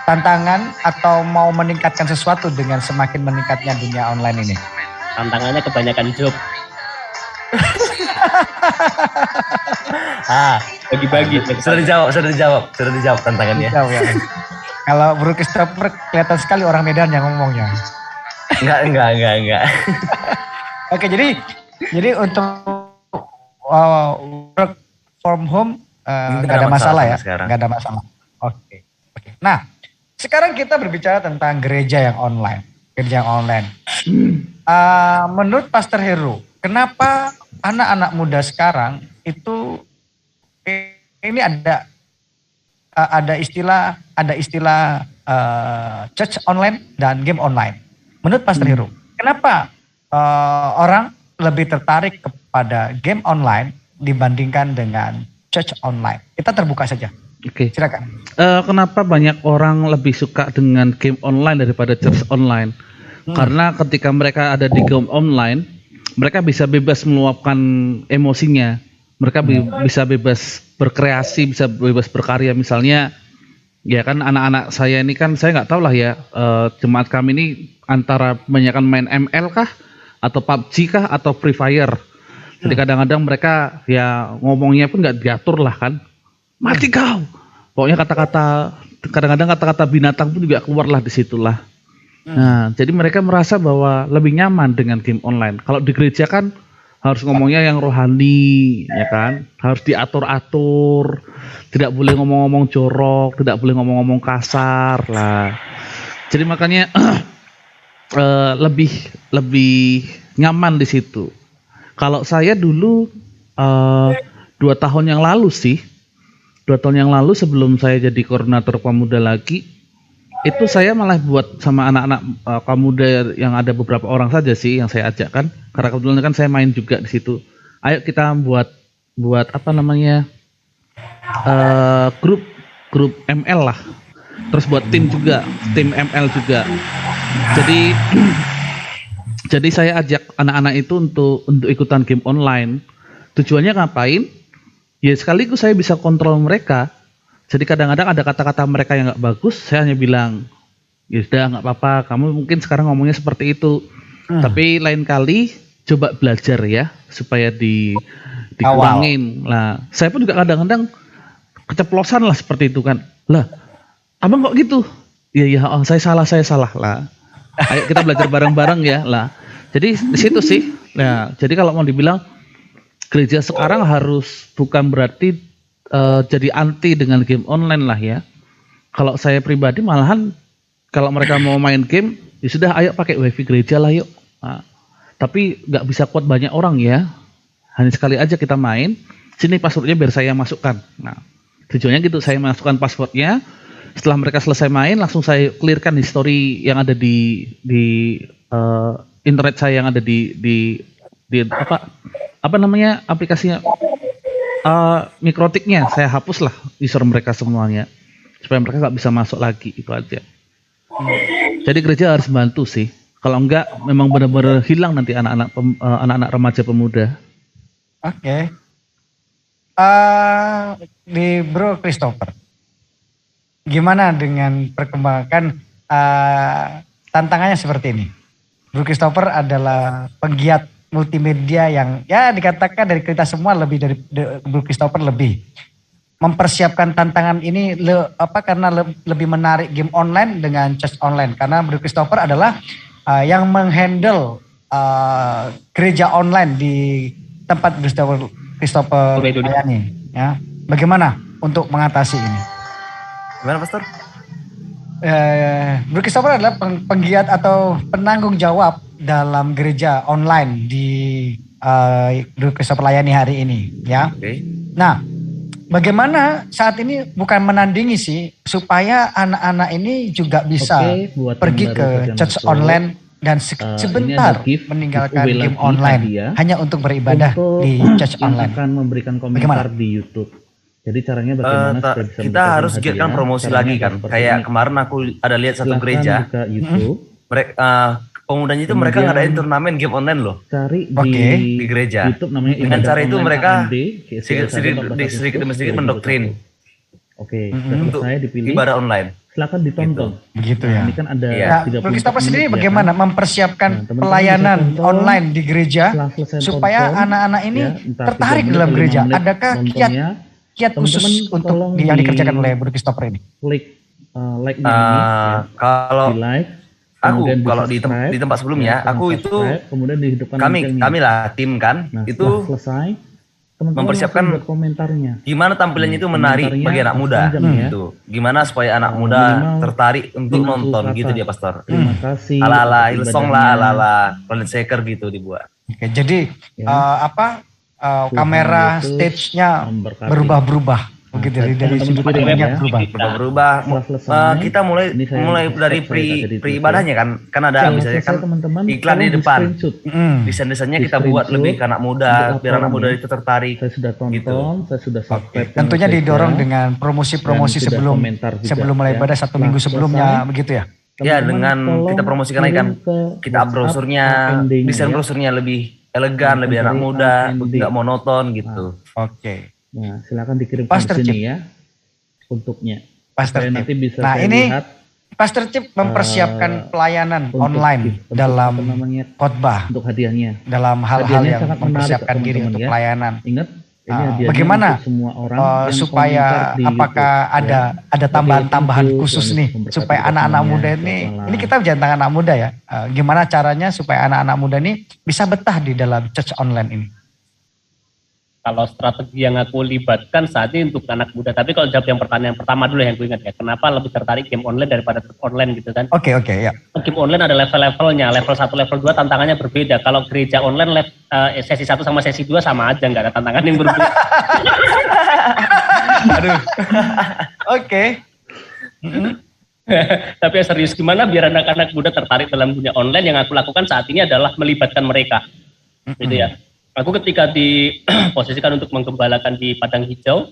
tantangan atau mau meningkatkan sesuatu dengan semakin meningkatnya dunia online ini? Tantangannya kebanyakan job. Bagi-bagi. Sudah dijawab tantangannya. Jauh ya. Kalau Bro Christopher kelihatan sekali orang Medan yang ngomongnya. Enggak. Oke, jadi untuk work from home nggak ada masalah ya, nggak ada masalah. Oke. Nah, sekarang kita berbicara tentang gereja yang online. Menurut Pastor Heru, kenapa anak-anak muda sekarang itu ini ada istilah church online dan game online. Menurut Pastor Heru, kenapa orang lebih tertarik kepada game online dibandingkan dengan church online? Kita terbuka saja. Oke. Silakan. Kenapa banyak orang lebih suka dengan game online daripada church online? Karena ketika mereka ada di game online, mereka bisa bebas meluapkan emosinya. Mereka bisa bebas berkreasi, bisa bebas berkarya. Misalnya, ya kan anak-anak saya ini kan saya nggak tahu lah ya, jemaat kami ini antara kebanyakan main ML kah, atau PUBG kah, atau Free Fire. Jadi kadang-kadang mereka ya ngomongnya pun nggak diatur lah kan. Mati kau. Pokoknya kadang-kadang kata-kata binatang pun juga keluar lah di situlah. Nah, jadi mereka merasa bahwa lebih nyaman dengan game online. Kalau di gereja kan harus ngomongnya yang rohani, ya kan? Harus diatur-atur, tidak boleh ngomong-ngomong jorok, tidak boleh ngomong-ngomong kasar lah. Jadi makanya lebih nyaman di situ. Kalau saya dulu 2 tahun yang lalu sebelum saya jadi koordinator pemuda lagi, itu saya malah buat sama anak-anak pemuda yang ada beberapa orang saja sih yang saya ajak kan, karena kebetulan kan saya main juga di situ. Ayo kita buat apa namanya grup ML lah, terus buat tim ML juga. Jadi saya ajak anak-anak itu untuk ikutan game online. Tujuannya ngapain? Ya sekaligus saya bisa kontrol mereka. Jadi kadang-kadang ada kata-kata mereka yang nggak bagus, saya hanya bilang, ya sudah nggak apa-apa, kamu mungkin sekarang ngomongnya seperti itu. Tapi lain kali coba belajar ya, supaya dikurangin. Lah, saya pun juga kadang-kadang keceplosan lah seperti itu kan. Lah, abang kok gitu? Iya, oh, saya salah lah. Ayo kita belajar bareng-bareng ya lah. Jadi di situ sih. Nah, jadi kalau mau dibilang gereja sekarang harus bukan berarti jadi anti dengan game online lah ya. Kalau saya pribadi malahan kalau mereka mau main game, ya sudah ayo pakai wifi gereja lah yuk. Nah, tapi nggak bisa kuat banyak orang ya. Hanya sekali aja kita main. Sini passwordnya biar saya masukkan. Nah, tujuannya gitu, saya masukkan passwordnya. Setelah mereka selesai main, langsung saya clearkan history yang ada di internet saya yang ada di apa namanya aplikasinya mikrotiknya saya hapus lah user mereka semuanya supaya mereka nggak bisa masuk lagi, itu aja. Jadi gereja harus bantu sih. Kalau enggak memang benar-benar hilang nanti anak-anak remaja pemuda. Oke. Di Bro Christopher, gimana dengan perkembangan tantangannya seperti ini? Bro Christopher adalah penggiat multimedia yang ya dikatakan dari kita semua lebih dari Bro Christopher lebih mempersiapkan tantangan ini karena lebih menarik game online dengan church online, karena Bro Christopher adalah yang menghandle gereja online di tempat Christopher layani, ya. Bagaimana untuk mengatasi ini? Gimana, Pastor? Bro Christopher adalah penggiat atau penanggung jawab dalam gereja online di Bro Christopher layani hari ini, ya. Oke. Nah, bagaimana saat ini bukan menandingi sih, supaya anak-anak ini juga bisa buat pergi yang ke baru saja church masuk, online dan ini sebentar ada gift meninggalkan giveaway game lagi online hadiah hanya untuk beribadah untuk di church yang online. akan memberikan komentar di YouTube. Jadi caranya bagaimana supaya bisa Kita mendapatkan harus giatkan hadiah? promosi Caranya lagi kan. seperti Kayak ini. kemarin aku ada lihat satu Silakan gereja, buka YouTube, mereka pemudanya itu mereka Kemudian ngadain turnamen game online loh cari Oke. di gereja. YouTube namanya Dengan Ibadah cara itu Online mereka AMD, sedikit demi sedikit mendoktrin Oke, untuk saya dipilih. ibadah online. Silakan ditonton. Begitu Nah, ya. ini kan ada Iya. Nah, 34 Bro Christopher menit, sendiri ya bagaimana kan? mempersiapkan Nah, teman-teman pelayanan bisa tonton, online di gereja setelah selesai supaya tonton, anak-anak ini ya, entah tertarik 3 menit dalam atau 5 gereja? menit Adakah nontonnya, kiat khusus teman-teman untuk tolong yang di- dikerjakan oleh Bro Christopher ini? klik like-nya ini, ya. Kalau Di like, aku kemudian di kalau subscribe, di tempat sebelumnya, ya, aku itu subscribe, kemudian dihidupkan kami loncengnya. lah tim kan Nah, itu setelah selesai, teman-teman mempersiapkan langsung buat komentarnya. gimana tampilannya itu menarik Komentarnya bagi anak muda panjang ya. gitu. Gimana supaya anak muda Minimal tertarik untuk 50 nonton kata. gitu dia, Pastor. Terima kasih. Ala-ala atas Hillsong ibadahnya. lah, ala-ala Planet Shaker gitu dibuat. Oke, jadi Ya. Kamera Yesus stage-nya memberkati. berubah-berubah. Begitu dari teman-teman sudut kirim pandangnya ya. berubah. Berubah. Setelah selesai, Kita mulai ini saya mulai untuk dari subscribe saya tadi itu, ibadahnya kan ada Setelah misalnya selesai, kan teman-teman iklan di tolong depan. screenshot. Mm. Desainnya Di kita buat screenshot, lebih ke anak muda, untuk biar anak laporan muda ya. itu tertarik. Saya sudah tonton, Gitu. saya sudah subscribe. channel Tentunya saya. didorong dengan promosi-promosi Dan sudah sebelum komentar juga, sebelum mulai ya. ibadah 1 Setelah minggu sebelumnya, selesai, begitu ya. Ya, teman-teman dengan tolong kita promosikan lagi kan, kirim ke kita up WhatsApp brosurnya, R&D-nya desain ya. brosurnya lebih elegan, lebih anak Dari muda, R&D. nggak monoton gitu. Oke. Nah, silakan dikirimkan Pastor ke sini Chip. ya untuknya. Pastor Supaya Chip. nanti bisa Nah, saya ini lihat Pastor Chip mempersiapkan pelayanan untuk online gift, untuk dalam apa namanya, khotbah, untuk hadiahnya. dalam hal-hal Hadiahnya yang sangat menarik, mempersiapkan diri teman-teman, untuk ya. pelayanan. Ingat, ini hadiahnya Bagaimana untuk semua orang yang supaya komentar di apakah YouTube, ya. ada tambahan-tambahan Thank you, khusus Tuhan nih Yesus memberkati supaya kita anak-anak semuanya. muda Selamat ini malam. kita bicara tentang anak muda ya, gimana caranya supaya anak-anak muda ini bisa betah di dalam church online ini? Kalau strategi yang aku libatkan saat ini untuk anak muda, tapi kalau jawab yang pertanyaan pertama dulu yang gue ingat ya, kenapa lebih tertarik game online daripada online gitu kan? Oke ya. Game online ada level-levelnya, level 1, level 2 tantangannya berbeda. Kalau gereja online sesi 1 sama sesi 2 sama aja, nggak ada tantangan yang berbeda. Oke. Tapi yang serius, gimana biar anak-anak muda tertarik dalam dunia online? Yang aku lakukan saat ini adalah melibatkan mereka, gitu ya. Aku ketika diposisikan untuk menggembalakan di Padang Hijau,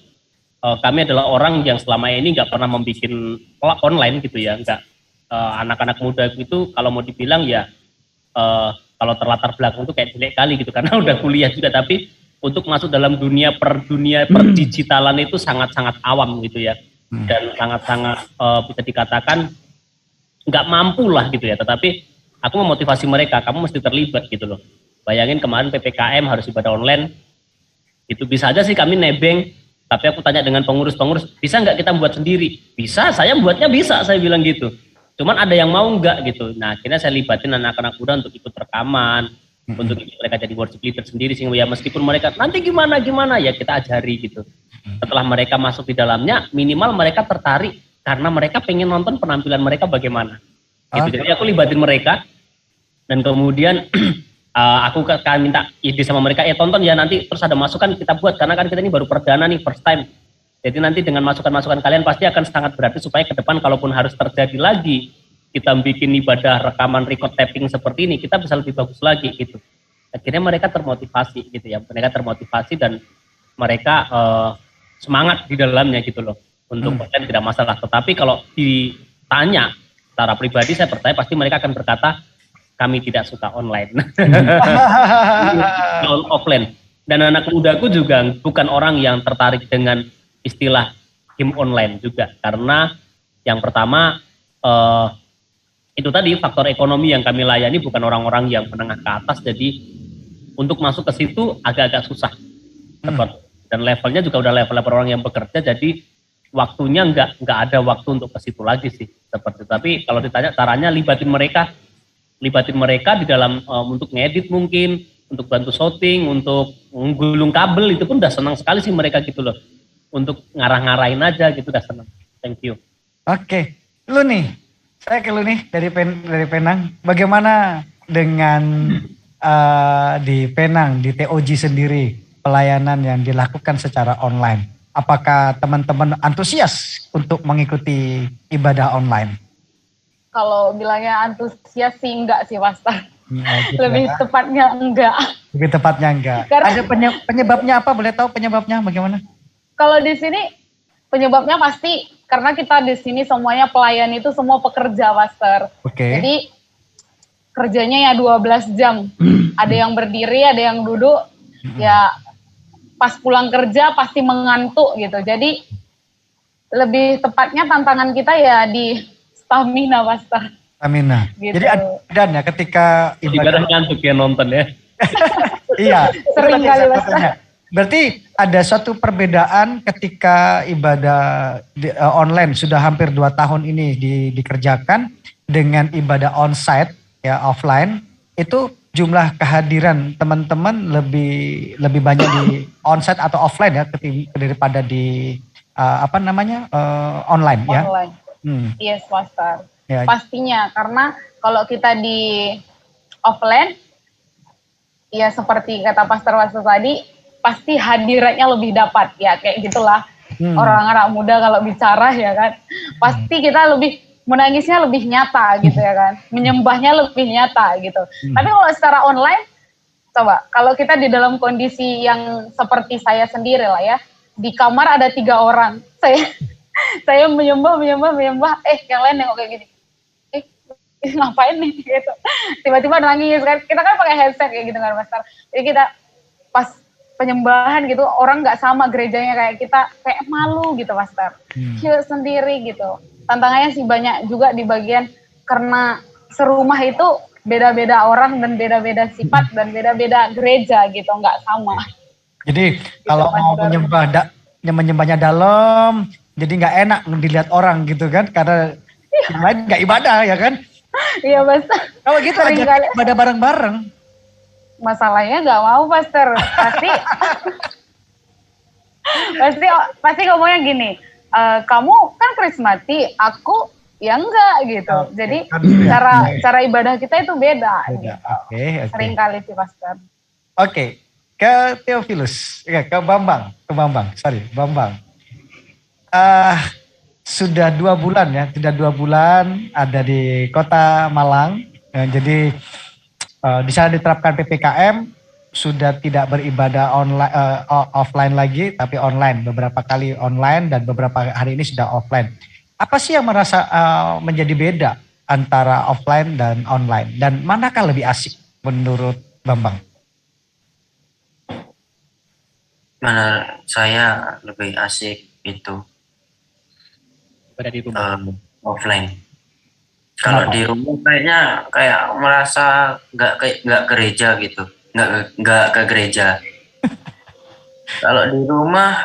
kami adalah orang yang selama ini nggak pernah membuat online gitu ya, nggak. Anak-anak muda itu kalau mau dibilang ya, kalau terlatar belakang itu kayak jelek kali gitu, karena udah kuliah juga, tapi untuk masuk dalam dunia perdigitalan itu sangat-sangat awam gitu ya, dan sangat-sangat bisa dikatakan nggak mampu lah gitu ya. Tetapi aku memotivasi mereka, kamu mesti terlibat gitu loh. Bayangin kemarin PPKM harus ibadah online, itu bisa aja sih kami nebeng, tapi aku tanya dengan pengurus-pengurus, bisa nggak kita buat sendiri? Bisa, saya buatnya bisa, saya bilang gitu. Cuman ada yang mau nggak gitu. Nah akhirnya saya libatin anak-anak muda untuk ikut rekaman, untuk mereka jadi worship leader sendiri, sehingga ya meskipun mereka nanti gimana ya kita ajari gitu. Setelah mereka masuk di dalamnya, minimal mereka tertarik karena mereka pengen nonton penampilan mereka bagaimana. Gitu. Jadi aku libatin mereka, dan kemudian aku akan minta ide sama mereka, tonton ya nanti, terus ada masukan kita buat, karena kan kita ini baru perdana nih, first time. Jadi nanti dengan masukan-masukan kalian pasti akan sangat berarti, supaya ke depan kalaupun harus terjadi lagi, kita bikin ibadah rekaman record tapping seperti ini, kita bisa lebih bagus lagi gitu. Akhirnya mereka termotivasi gitu ya, mereka termotivasi dan mereka semangat di dalamnya gitu loh. Untuk konten tidak masalah. Tetapi kalau ditanya secara pribadi, saya percaya pasti mereka akan berkata kami tidak suka online, offline. Dan anak mudaku juga bukan orang yang tertarik dengan istilah game online juga, karena yang pertama itu tadi faktor ekonomi yang kami layani bukan orang-orang yang menengah ke atas, jadi untuk masuk ke situ agak-agak susah. Dan levelnya juga udah level orang yang bekerja, jadi waktunya nggak ada waktu untuk ke situ lagi sih seperti itu. Tapi kalau ditanya caranya libatin mereka di dalam untuk ngedit mungkin, untuk bantu shooting, untuk menggulung kabel, itu pun udah senang sekali sih mereka gitu loh. Untuk ngarah-ngarahin aja gitu udah senang. Thank you. Oke, lu nih, saya ke lu nih dari Penang. Bagaimana dengan di Penang, di TOG sendiri, pelayanan yang dilakukan secara online? Apakah teman-teman antusias untuk mengikuti ibadah online? Kalau bilangnya antusias sih enggak sih, Pastor. Gitu Lebih ya. tepatnya enggak. Lebih tepatnya enggak. Karena- Ada penyebabnya apa? Boleh tahu penyebabnya bagaimana? Kalau di sini penyebabnya pasti karena kita di sini semuanya pelayan itu semua pekerja, Pastor. Oke. Jadi kerjanya ya 12 jam. Ada yang berdiri, ada yang duduk. Ya pas pulang kerja pasti mengantuk gitu. Jadi lebih tepatnya tantangan kita ya di stamina, Pastor. Amina. Gitu. Jadi ada perbedaan ya ketika Ibadah ngantuk ya nonton ya. Iya. itu Sering tadi kali, saya Mas. tanya. Berarti ada suatu perbedaan ketika ibadah online sudah hampir 2 tahun ini dikerjakan dengan ibadah onsite ya offline, itu jumlah kehadiran teman-teman lebih banyak di onsite atau offline ya daripada di online ya. Online. Hmm. Yes, Pastor. Ya. Pastinya, karena kalau kita di offline, ya seperti kata Pastor Wasu tadi, pasti hadiratnya lebih dapat. Ya kayak gitulah. Orang anak muda kalau bicara ya kan, pasti kita lebih menangisnya lebih nyata gitu ya kan, menyembahnya lebih nyata gitu. Tapi kalau secara online, coba kalau kita di dalam kondisi yang seperti saya sendiri lah ya, di kamar ada 3 orang, saya menyembah, yang lain nengok kayak gini, ngapain nih gitu, tiba-tiba nangis kan, kita kan pakai headset kayak gitu kan Mas Tar. Jadi kita pas penyembahan gitu, orang nggak sama gerejanya kayak kita, kayak malu gitu Mas Tar, cute sendiri gitu. Tantangannya sih banyak juga di bagian karena serumah itu beda-beda orang dan beda-beda sifat dan beda-beda gereja gitu, nggak sama. Jadi kalau mau menyembahnya dalam, jadi nggak enak dilihat orang gitu kan, karena yang lain nggak ibadah ya kan. Iya Mas. Kalau gitu Sering aja kali. ibadah bareng-bareng. Masalahnya nggak mau Pastor, pasti ngomongnya gini, kamu kan karismatik, aku ya enggak gitu. Jadi cara ibadah kita itu beda. Gitu. Oke. Sering kali sih Pastor. Oke, ke Theophilus, ya ke Bambang. Sudah 2 bulan ya, sudah 2 bulan ada di Kota Malang. Jadi di sana diterapkan PPKM, sudah tidak beribadah online, offline lagi, tapi online. Beberapa kali online dan beberapa hari ini sudah offline. Apa sih yang menjadi beda antara offline dan online? Dan manakah lebih asik menurut Bambang? Mana saya lebih asik itu Berada di rumah. offline. Kalau di rumah kayaknya kayak merasa nggak gereja gitu, nggak ke gereja. Kalau di rumah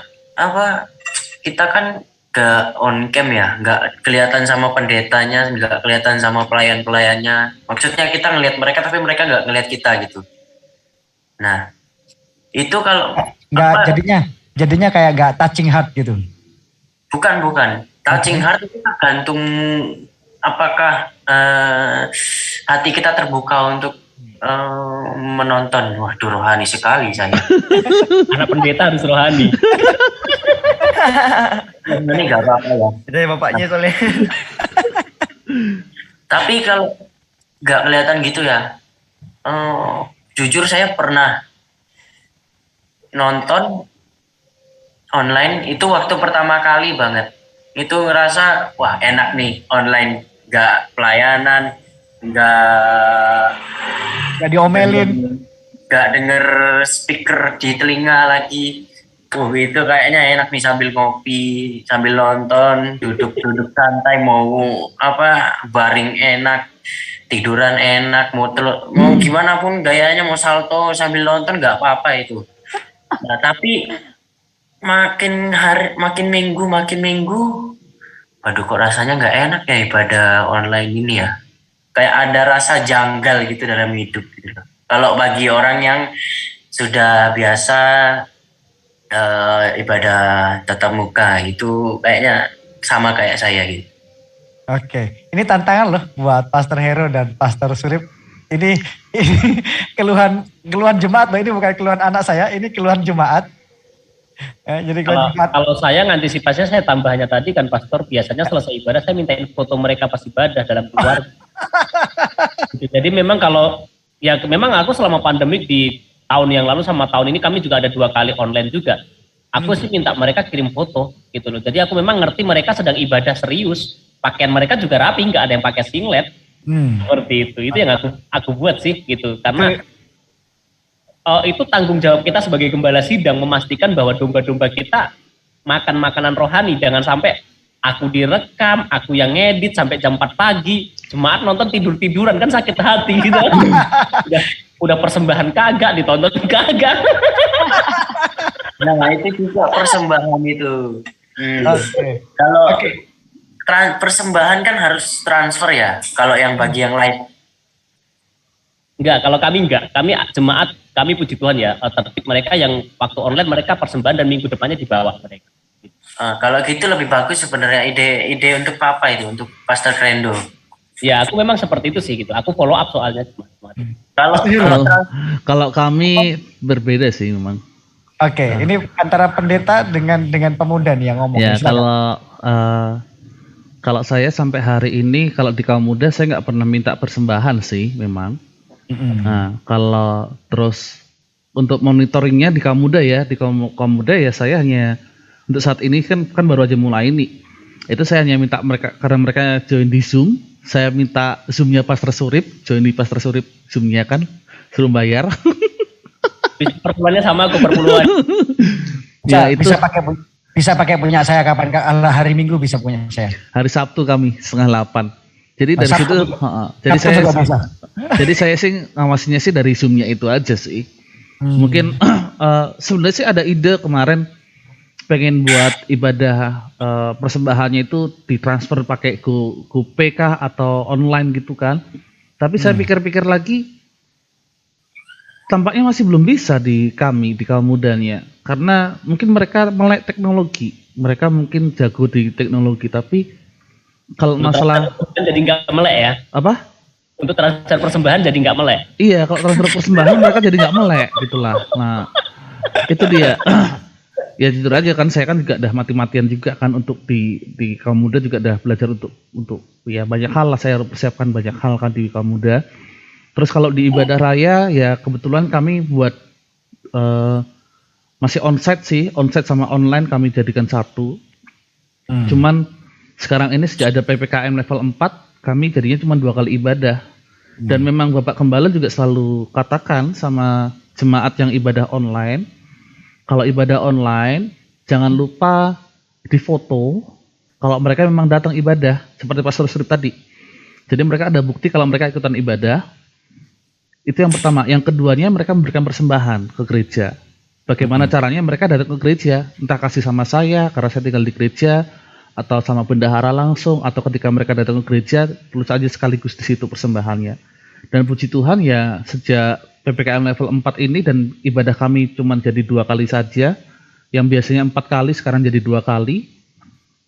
kita kan nggak on cam ya, nggak kelihatan sama pendetanya, nggak kelihatan sama pelayannya. Maksudnya kita ngelihat mereka tapi mereka nggak ngelihat kita gitu. Nah itu kalau Nggak, jadinya kayak nggak touching heart gitu. bukan touching heart itu tergantung apakah hati kita terbuka untuk menonton. Waduh, rohani sekali saya. Anak pendeta harus rohani. Ini nggak apa-apa ya. Itu ya bapaknya soalnya. Tapi kalau nggak kelihatan gitu ya, jujur saya pernah nonton online itu waktu pertama kali banget. Itu ngerasa wah enak nih online, nggak pelayanan, Gak diomelin. nggak denger speaker di telinga lagi. Itu kayaknya enak nih sambil ngopi, sambil nonton, duduk-duduk santai, mau baring enak, tiduran enak, mau gimana pun gayanya, mau salto sambil nonton nggak apa-apa itu. Nah, tapi makin minggu, waduh kok rasanya nggak enak ya ibadah online ini ya. Kayak ada rasa janggal gitu dalam hidup gitu. Kalau bagi orang yang sudah biasa ibadah tatap muka itu kayaknya sama kayak saya gitu. Oke, ini tantangan loh buat Pastor Hero dan Pastor Surip. Ini keluhan jemaat loh, ini bukan keluhan anak saya, ini keluhan jemaat. Jadi kalau saya ngantisipasinya, saya tambahannya tadi kan Pastor, biasanya selesai ibadah saya mintain foto mereka pas ibadah dalam keluarga. Jadi memang memang aku selama pandemik di tahun yang lalu sama tahun ini kami juga ada 2 kali online juga. Aku sih minta mereka kirim foto gitu loh. Jadi aku memang ngerti mereka sedang ibadah serius. Pakaian mereka juga rapi, nggak ada yang pakai singlet. Seperti itu. Itu yang aku buat sih gitu. Karena itu tanggung jawab kita sebagai gembala sidang memastikan bahwa domba-domba kita makan makanan rohani. Jangan sampai aku direkam, aku yang ngedit sampai jam 4 pagi. Jemaat nonton tidur-tiduran kan sakit hati gitu. Udah persembahan kagak, ditonton kagak. Nah itu juga persembahan itu. Kalau persembahan kan harus transfer ya. Kalau yang bagi yang lain. Enggak, kalau kami enggak. Kami jemaat, kami puji Tuhan ya. Tertib mereka yang waktu online mereka persembahan dan minggu depannya dibawa mereka. Kalau gitu lebih bagus sebenarnya ide untuk Papa itu, untuk Pastor Krendo. Ya aku memang seperti itu sih gitu. Aku follow up soalnya. Kalau kami berbeda sih memang. Oke, ini antara pendeta dengan pemuda nih yang ngomong. Ya kalau saya sampai hari ini kalau di kaum muda saya nggak pernah minta persembahan sih memang. Nah kalau terus untuk monitoringnya di kaum muda ya, ya saya hanya untuk saat ini kan baru aja mulai nih. Itu saya hanya minta mereka karena mereka join di Zoom. Saya minta Zoom-nya Pastor Surip, join di Pastor Surip Zoom-nya kan, suruh bayar. Perpuluhannya sama aku perpuluhan. Ya itu bisa pakai punya saya kapan? Hari Minggu bisa punya saya. Hari Sabtu kami 7:30. Jadi dari situ, jadi saya sih ngawasinya sih dari Zoom-nya itu aja sih. Mungkin sebenarnya sih ada ide kemarin pengen buat ibadah persembahannya itu ditransfer pakai GoPay kah atau online gitu kan. Tapi saya pikir-pikir lagi tampaknya masih belum bisa di kaum mudanya. Karena mungkin mereka melek teknologi. Mereka mungkin jago di teknologi tapi kalau masalah jadi nggak melek ya. Apa? Untuk transfer persembahan jadi nggak melek. Iya, kalau transfer persembahan mereka jadi nggak melek gitulah. Nah, itu dia. Ya jujur aja kan saya kan juga udah mati-matian juga kan untuk di kaum muda juga udah belajar untuk ya banyak hal lah, saya persiapkan banyak hal kan di kaum muda. Terus kalau di ibadah raya ya kebetulan kami buat masih onsite sama online kami jadikan satu. Cuman sekarang ini sejak ada PPKM level 4 kami jadinya cuma 2 kali ibadah. Dan memang Bapak Gembala juga selalu katakan sama jemaat yang ibadah online, kalau ibadah online jangan lupa difoto kalau mereka memang datang ibadah seperti Pastor Surip tadi. Jadi mereka ada bukti kalau mereka ikutan ibadah. Itu yang pertama. Yang keduanya mereka memberikan persembahan ke gereja. Bagaimana caranya mereka datang ke gereja? Entah kasih sama saya karena saya tinggal di gereja, atau sama bendahara langsung, atau ketika mereka datang ke gereja tulis aja sekaligus di situ persembahannya. Dan puji Tuhan ya sejak PPKM level 4 ini dan ibadah kami cuma jadi 2 kali saja, yang biasanya 4 kali sekarang jadi 2 kali.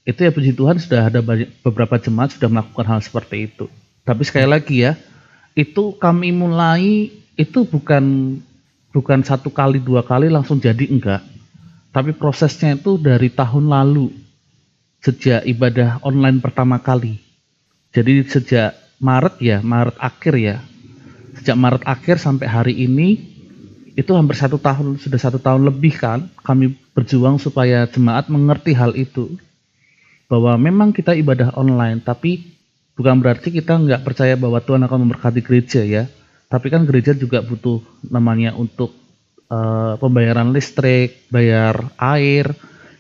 Itu ya puji Tuhan sudah ada beberapa jemaat sudah melakukan hal seperti itu. Tapi sekali lagi ya, itu kami mulai itu bukan 1 kali 2 kali langsung jadi, enggak. Tapi prosesnya itu dari tahun lalu sejak ibadah online pertama kali. Jadi sejak Maret akhir sampai hari ini itu hampir 1 tahun, sudah 1 tahun lebih kan kami berjuang supaya jemaat mengerti hal itu, bahwa memang kita ibadah online, tapi bukan berarti kita nggak percaya bahwa Tuhan akan memberkati gereja ya. Tapi kan gereja juga butuh namanya untuk pembayaran listrik, bayar air,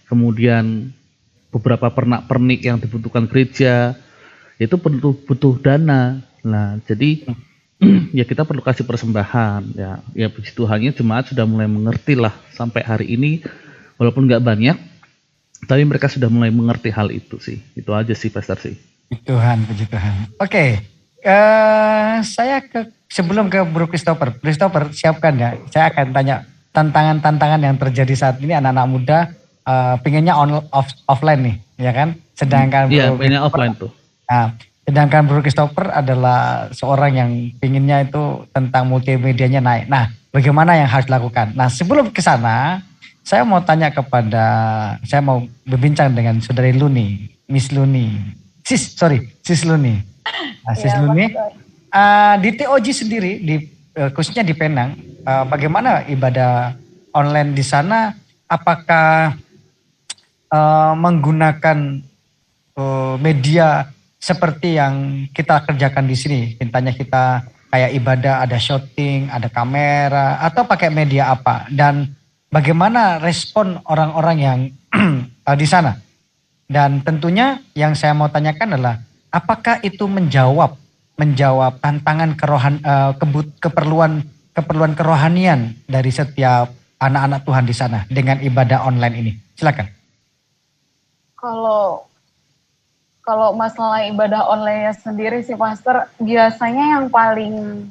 kemudian beberapa pernak-pernik yang dibutuhkan gereja, itu butuh dana. Nah, jadi ya kita perlu kasih persembahan ya. Ya puji Tuhannya jemaat sudah mulai mengerti lah sampai hari ini, walaupun nggak banyak, tapi mereka sudah mulai mengerti hal itu sih. Itu aja sih Pastor sih. Puji Tuhan. Oke, saya sebelum ke Bro Christopher siapkan ya. Saya akan tanya tantangan-tantangan yang terjadi saat ini anak-anak muda pengennya offline nih, ya kan? Sedangkan Iya, pengennya offline tuh. Nah, sedangkan Bro Christopher adalah seorang yang pinginnya itu tentang multimedianya naik. Nah, bagaimana yang harus dilakukan? Nah, sebelum ke sana, saya mau berbincang dengan Saudari Luni, Miss Luni. Sis Luni. Nah, Sis Luni, di TOG sendiri, khususnya di Penang, bagaimana ibadah online di sana? Apakah menggunakan media seperti yang kita kerjakan di sini? Mintanya kita kayak ibadah, ada shooting, ada kamera, atau pakai media apa? Dan bagaimana respon orang-orang yang di sana? Dan tentunya yang saya mau tanyakan adalah apakah itu menjawab tantangan keperluan kerohanian dari setiap anak-anak Tuhan di sana dengan ibadah online ini? Silakan. Kalau masalah ibadah online sendiri sih Pastor, biasanya yang paling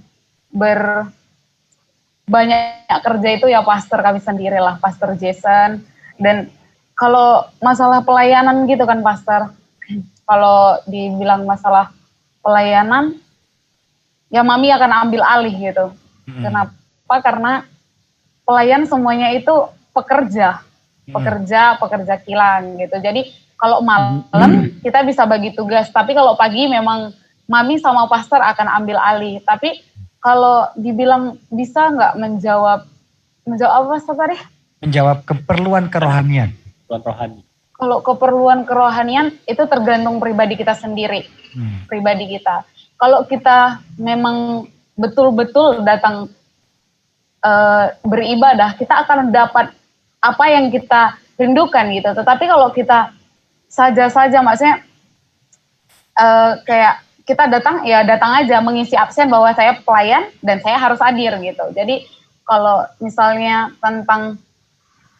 banyak kerja itu ya Pastor kami sendiri lah, Pastor Jason. Dan kalau masalah pelayanan gitu kan Pastor, kalau dibilang masalah pelayanan, ya Mami akan ambil alih gitu. Kenapa? Karena pelayan semuanya itu pekerja kilang gitu. Jadi kalau malam kita bisa bagi tugas, tapi kalau pagi memang Mami sama Pastor akan ambil alih. Tapi kalau dibilang bisa nggak menjawab apa Pastor tadi? Menjawab keperluan kerohanian. Rohani. Kalau keperluan kerohanian itu tergantung pribadi kita sendiri, pribadi kita. Kalau kita memang betul-betul datang beribadah, kita akan dapat apa yang kita rindukan gitu. Tetapi kalau kita saja maksudnya kayak kita datang aja mengisi absen bahwa saya pelayan dan saya harus hadir gitu. Jadi kalau misalnya tentang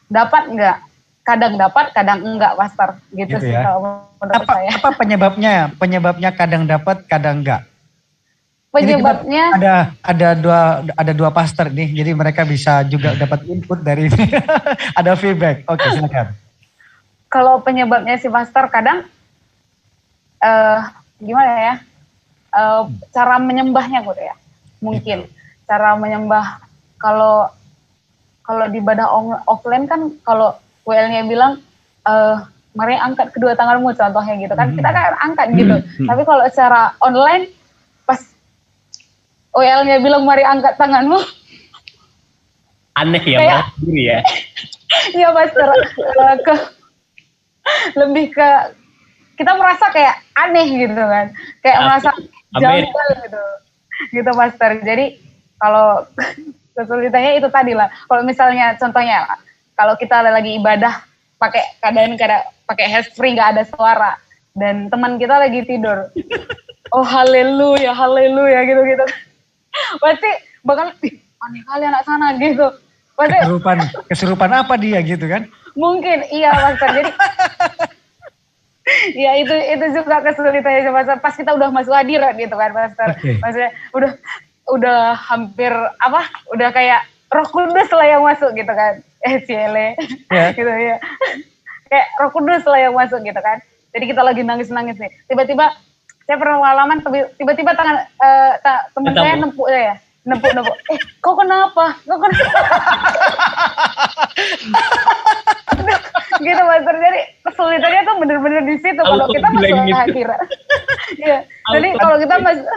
dapat enggak, kadang dapat, kadang enggak, Pastor. Gitu sih ya? kalau menurut saya. Apa penyebabnya kadang dapat, kadang enggak? Penyebabnya ada dua pastor nih, jadi mereka bisa juga dapat input dari ini. Ada feedback. Oke, silakan. Kalau penyebabnya si Pastor kadang gimana ya? Cara menyembahnya gitu ya. Mungkin cara menyembah kalau di ibadah offline kan kalau WL-nya bilang mari angkat kedua tanganmu contohnya gitu kan. Kita kan angkat gitu. Tapi kalau secara online pas WL-nya bilang mari angkat tanganmu. Aneh ya, kayak, sendiri ya. Iya Pastor, lebih ke kita merasa kayak aneh gitu kan. Kayak merasa janggal gitu Pastor. Jadi kalau kesulitannya itu tadi lah. Kalau misalnya contohnya kalau kita lagi ibadah pakai pakai handsfree nggak ada suara dan teman kita lagi tidur, oh haleluya gitu pasti bakal aneh kali anak sana gitu. Pasti kesurupan apa dia gitu kan? Mungkin iya Pastor. Jadi ya itu juga kesulitannya Pastor. Pas kita udah masuk hadirat gitu kan Pastor. Maksudnya udah hampir udah kayak Roh Kudus lah yang masuk gitu kan. Ciele. Gitu ya. Kayak Roh Kudus lah yang masuk gitu kan. Jadi kita lagi nangis-nangis nih. Tiba-tiba saya pernah pengalaman tiba-tiba tangan teman saya nempuk saya. Nempuk. Kau kenapa? Gitu Pastor. Jadi kesulitannya tuh bener-bener di situ kalau kita masuk hadirat. Iya. Jadi kalau kita masuk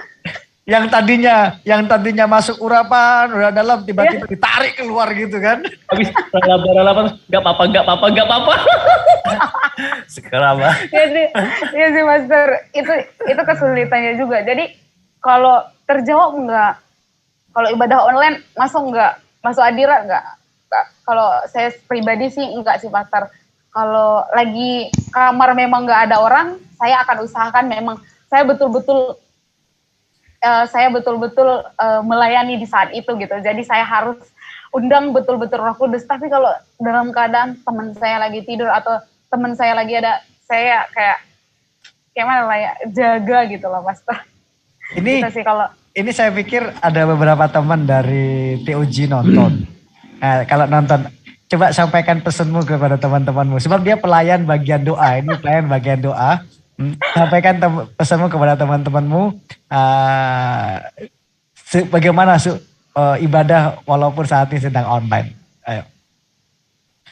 yang tadinya masuk urapan udah dalam tiba-tiba ditarik keluar gitu kan. Habis laba-laba nggak apa-apa. Sekarang Iya sih Master, itu kesulitannya juga. Jadi kalau terjawab enggak, kalau ibadah online masuk enggak, masuk Adira enggak. Kalau saya pribadi sih enggak sih Pastor. Kalau lagi kamar memang enggak ada orang, saya akan usahakan memang saya betul-betul melayani di saat itu gitu. Jadi saya harus undang betul-betul Roh Kudus. Tapi kalau dalam keadaan teman saya lagi tidur atau teman saya lagi ada, saya kayak mana lah ya, jaga gitu loh Pastor. Ini gitu sih kalau ini saya pikir ada beberapa teman dari TOG nonton. Nah, kalau nonton, coba sampaikan pesanmu kepada teman-temanmu. Sebab dia pelayan bagian doa. Ini pelayan bagian doa. Sampaikan pesanmu kepada teman-temanmu. Bagaimana ibadah walaupun saat ini sedang online. Ayo.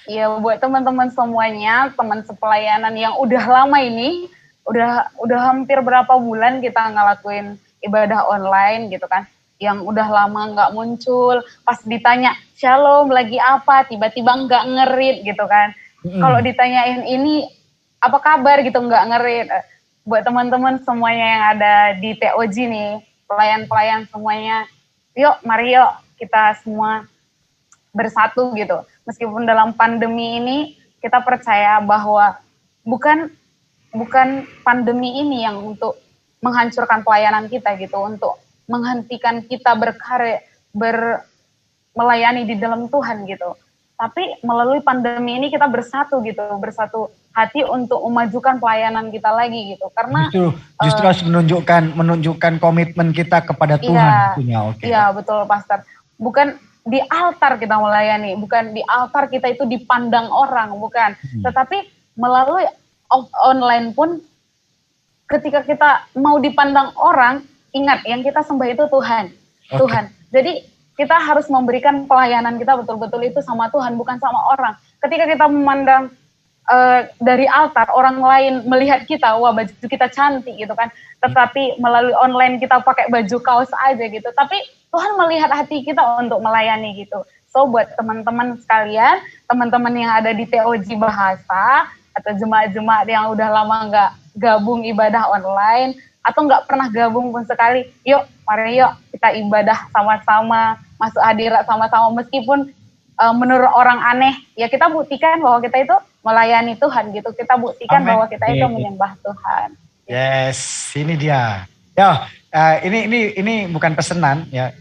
ya buat teman-teman semuanya, teman sepelayanan yang udah lama ini, udah hampir berapa bulan kita ngelakuin ibadah online gitu kan, yang udah lama nggak muncul, pas ditanya shalom lagi apa, tiba-tiba nggak ngerit gitu kan. Kalau ditanyain ini apa kabar gitu nggak ngerit. Buat teman-teman semuanya yang ada di TOG nih, pelayan-pelayan semuanya, mari yuk kita semua bersatu gitu. Meskipun dalam pandemi ini kita percaya bahwa bukan pandemi ini yang untuk menghancurkan pelayanan kita gitu, untuk menghentikan kita melayani di dalam Tuhan gitu. Tapi melalui pandemi ini kita bersatu gitu, bersatu hati untuk memajukan pelayanan kita lagi gitu. Karena justru harus menunjukkan komitmen kita kepada Tuhan. Iya, betul Pastor. Bukan di altar kita melayani, bukan di altar kita itu dipandang orang, bukan. Tetapi melalui online pun ketika kita mau dipandang orang, ingat yang kita sembah itu Tuhan. Tuhan. Jadi kita harus memberikan pelayanan kita betul-betul itu sama Tuhan, bukan sama orang. Ketika kita memandang dari altar, orang lain melihat kita, wah baju kita cantik gitu kan. Tetapi melalui online kita pakai baju kaos aja gitu. Tapi Tuhan melihat hati kita untuk melayani gitu. So buat teman-teman sekalian, teman-teman yang ada di TOG Bahasa, atau jemaat-jemaat yang udah lama nggak gabung ibadah online, atau nggak pernah gabung pun sekali, mari yuk kita ibadah sama-sama, masuk hadirat sama-sama, meskipun menurut orang aneh, ya kita buktikan bahwa kita itu melayani Tuhan gitu, kita buktikan bahwa kita itu menyembah Tuhan. Yes, ini dia. Ini bukan pesanan ya.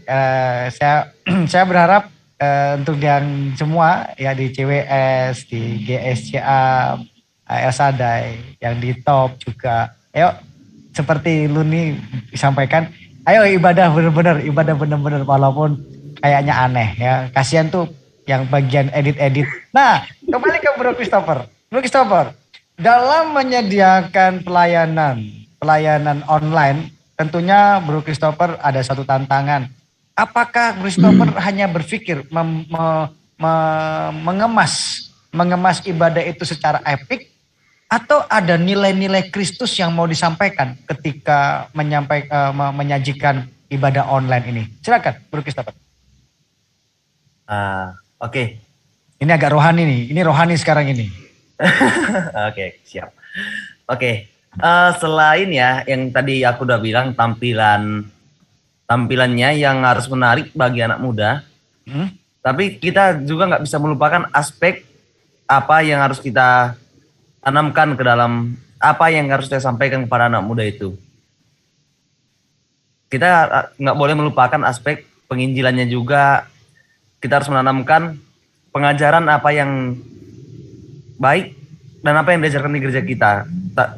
Saya berharap untuk yang semua ya di CWS, di GSCA, El Sadai, yang di top juga. Ayo seperti Luni disampaikan, ayo ibadah benar-benar walaupun kayaknya aneh ya. Kasihan tuh yang bagian edit-edit. Nah, kembali ke Bro Christopher. Bro Christopher, dalam menyediakan pelayanan online, tentunya Bro Christopher ada satu tantangan. Apakah Christopher hanya berpikir mengemas ibadah itu secara epik, atau ada nilai-nilai Kristus yang mau disampaikan ketika menyajikan ibadah online ini? Silakan, Bro Christopher. Oke. Ini agak rohani nih. Ini rohani sekarang ini. Oke, siap. Oke. Selain ya yang tadi aku udah bilang tampilannya yang harus menarik bagi anak muda, tapi kita juga nggak bisa melupakan aspek apa yang harus kita tanamkan ke dalam, apa yang harus kita sampaikan kepada anak muda itu. Kita nggak boleh melupakan aspek penginjilannya juga. Kita harus menanamkan pengajaran apa yang baik dan apa yang diajarkan di gereja kita,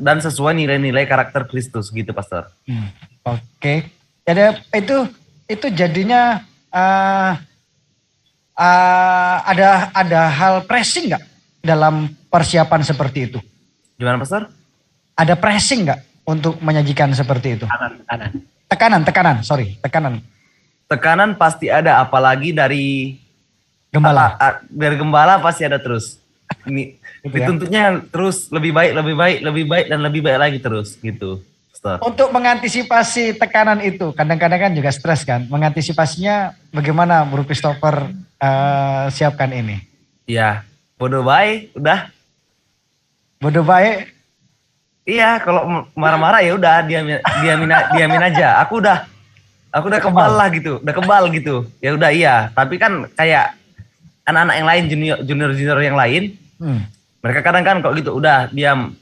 dan sesuai nilai-nilai karakter Kristus gitu, Pastor. Oke. Jadi itu jadinya ada hal pressing nggak dalam persiapan seperti itu? Gimana, Pastor? Ada pressing nggak untuk menyajikan seperti itu? Tekanan. Tekanan pasti ada, apalagi dari gembala. Dari gembala pasti ada terus. Ini dituntutnya terus lebih baik dan lebih baik lagi terus gitu. Pastor. Untuk mengantisipasi tekanan itu, kadang-kadang kan juga stres kan. Mengantisipasinya bagaimana Bro Christopher siapkan ini? Iya, bodoh baik, udah. Bodoh baik. Iya, kalau marah-marah ya udah diamin aja. Aku udah kebal lah gitu, udah kebal gitu. Ya udah iya, tapi kan kayak anak-anak yang lain, junior yang lain, mereka kadang kan kok gitu, udah diam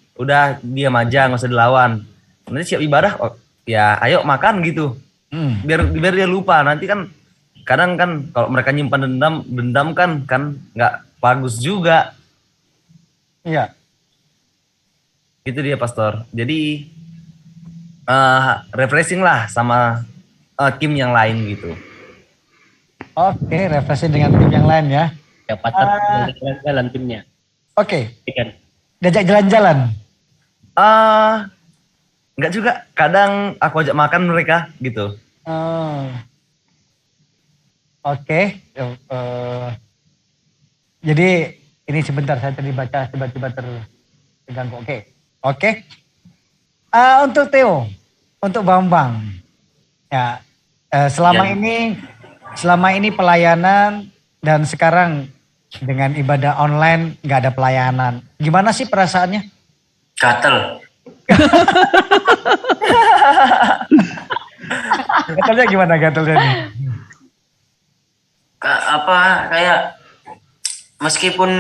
aja, nggak usah dilawan. Nanti siap ibadah, oh, ya ayo makan gitu. Biar dia lupa. Nanti kan kadang kan kalau mereka nyimpan dendam kan nggak bagus juga. Iya. Itu dia Pastor. Jadi refreshing lah sama tim yang lain gitu. Oke, refreshing dengan tim yang lain ya. Ya Pastor jalan timnya. Oke. Ikan. Diajak jalan-jalan. Enggak juga. Kadang aku ajak makan mereka gitu. Oke. Jadi ini sebentar saya tadi baca tiba-tiba terganggu. Oke. Untuk Theo, untuk Bambang, ya selama ini pelayanan dan sekarang dengan ibadah online nggak ada pelayanan. Gimana sih perasaannya? Gatel. Gatelnya gimana gatelnya nih? Kayak meskipun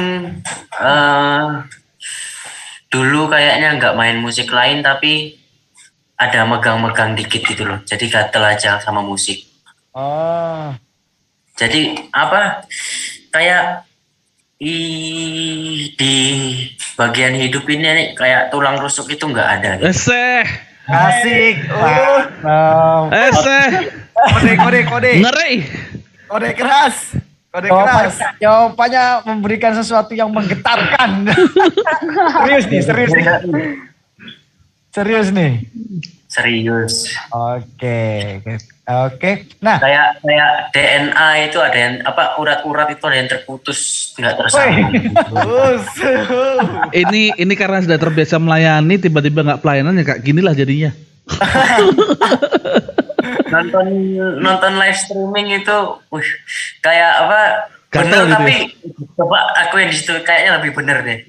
dulu kayaknya nggak main musik lain tapi ada megang-megang dikit gitu loh. Jadi gatel aja sama musik. Oh. Jadi kayak di bagian hidup ini nih, kayak tulang rusuk itu nggak ada gitu. Asik. Kode. Ngeri. Kode keras. Jawabannya memberikan sesuatu yang menggetarkan. Serius nih. Serius. Oke. Nah, Kayak DNA itu ada yang urat-urat itu ada yang terputus, nggak tersambung. Ini karena sudah terbiasa melayani, tiba-tiba nggak pelayanan ya kayak ginilah jadinya. nonton live streaming itu, kayak Gatel bener gitu tapi coba aku yang di situ kayaknya lebih bener deh.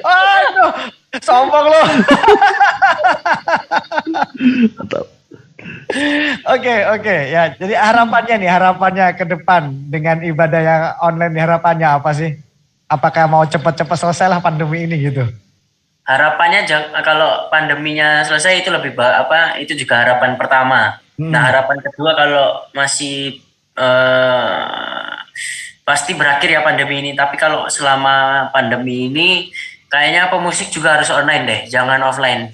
aduh, sombong lo. Oke, ya. Jadi harapannya ke depan dengan ibadah yang online, harapannya apa sih? Apakah mau cepat-cepat selesai lah pandemi ini gitu? Harapannya kalau pandeminya selesai itu lebih itu juga harapan pertama. Nah, harapan kedua kalau masih pasti berakhir ya pandemi ini, tapi kalau selama pandemi ini kayaknya pemusik juga harus online deh, jangan offline.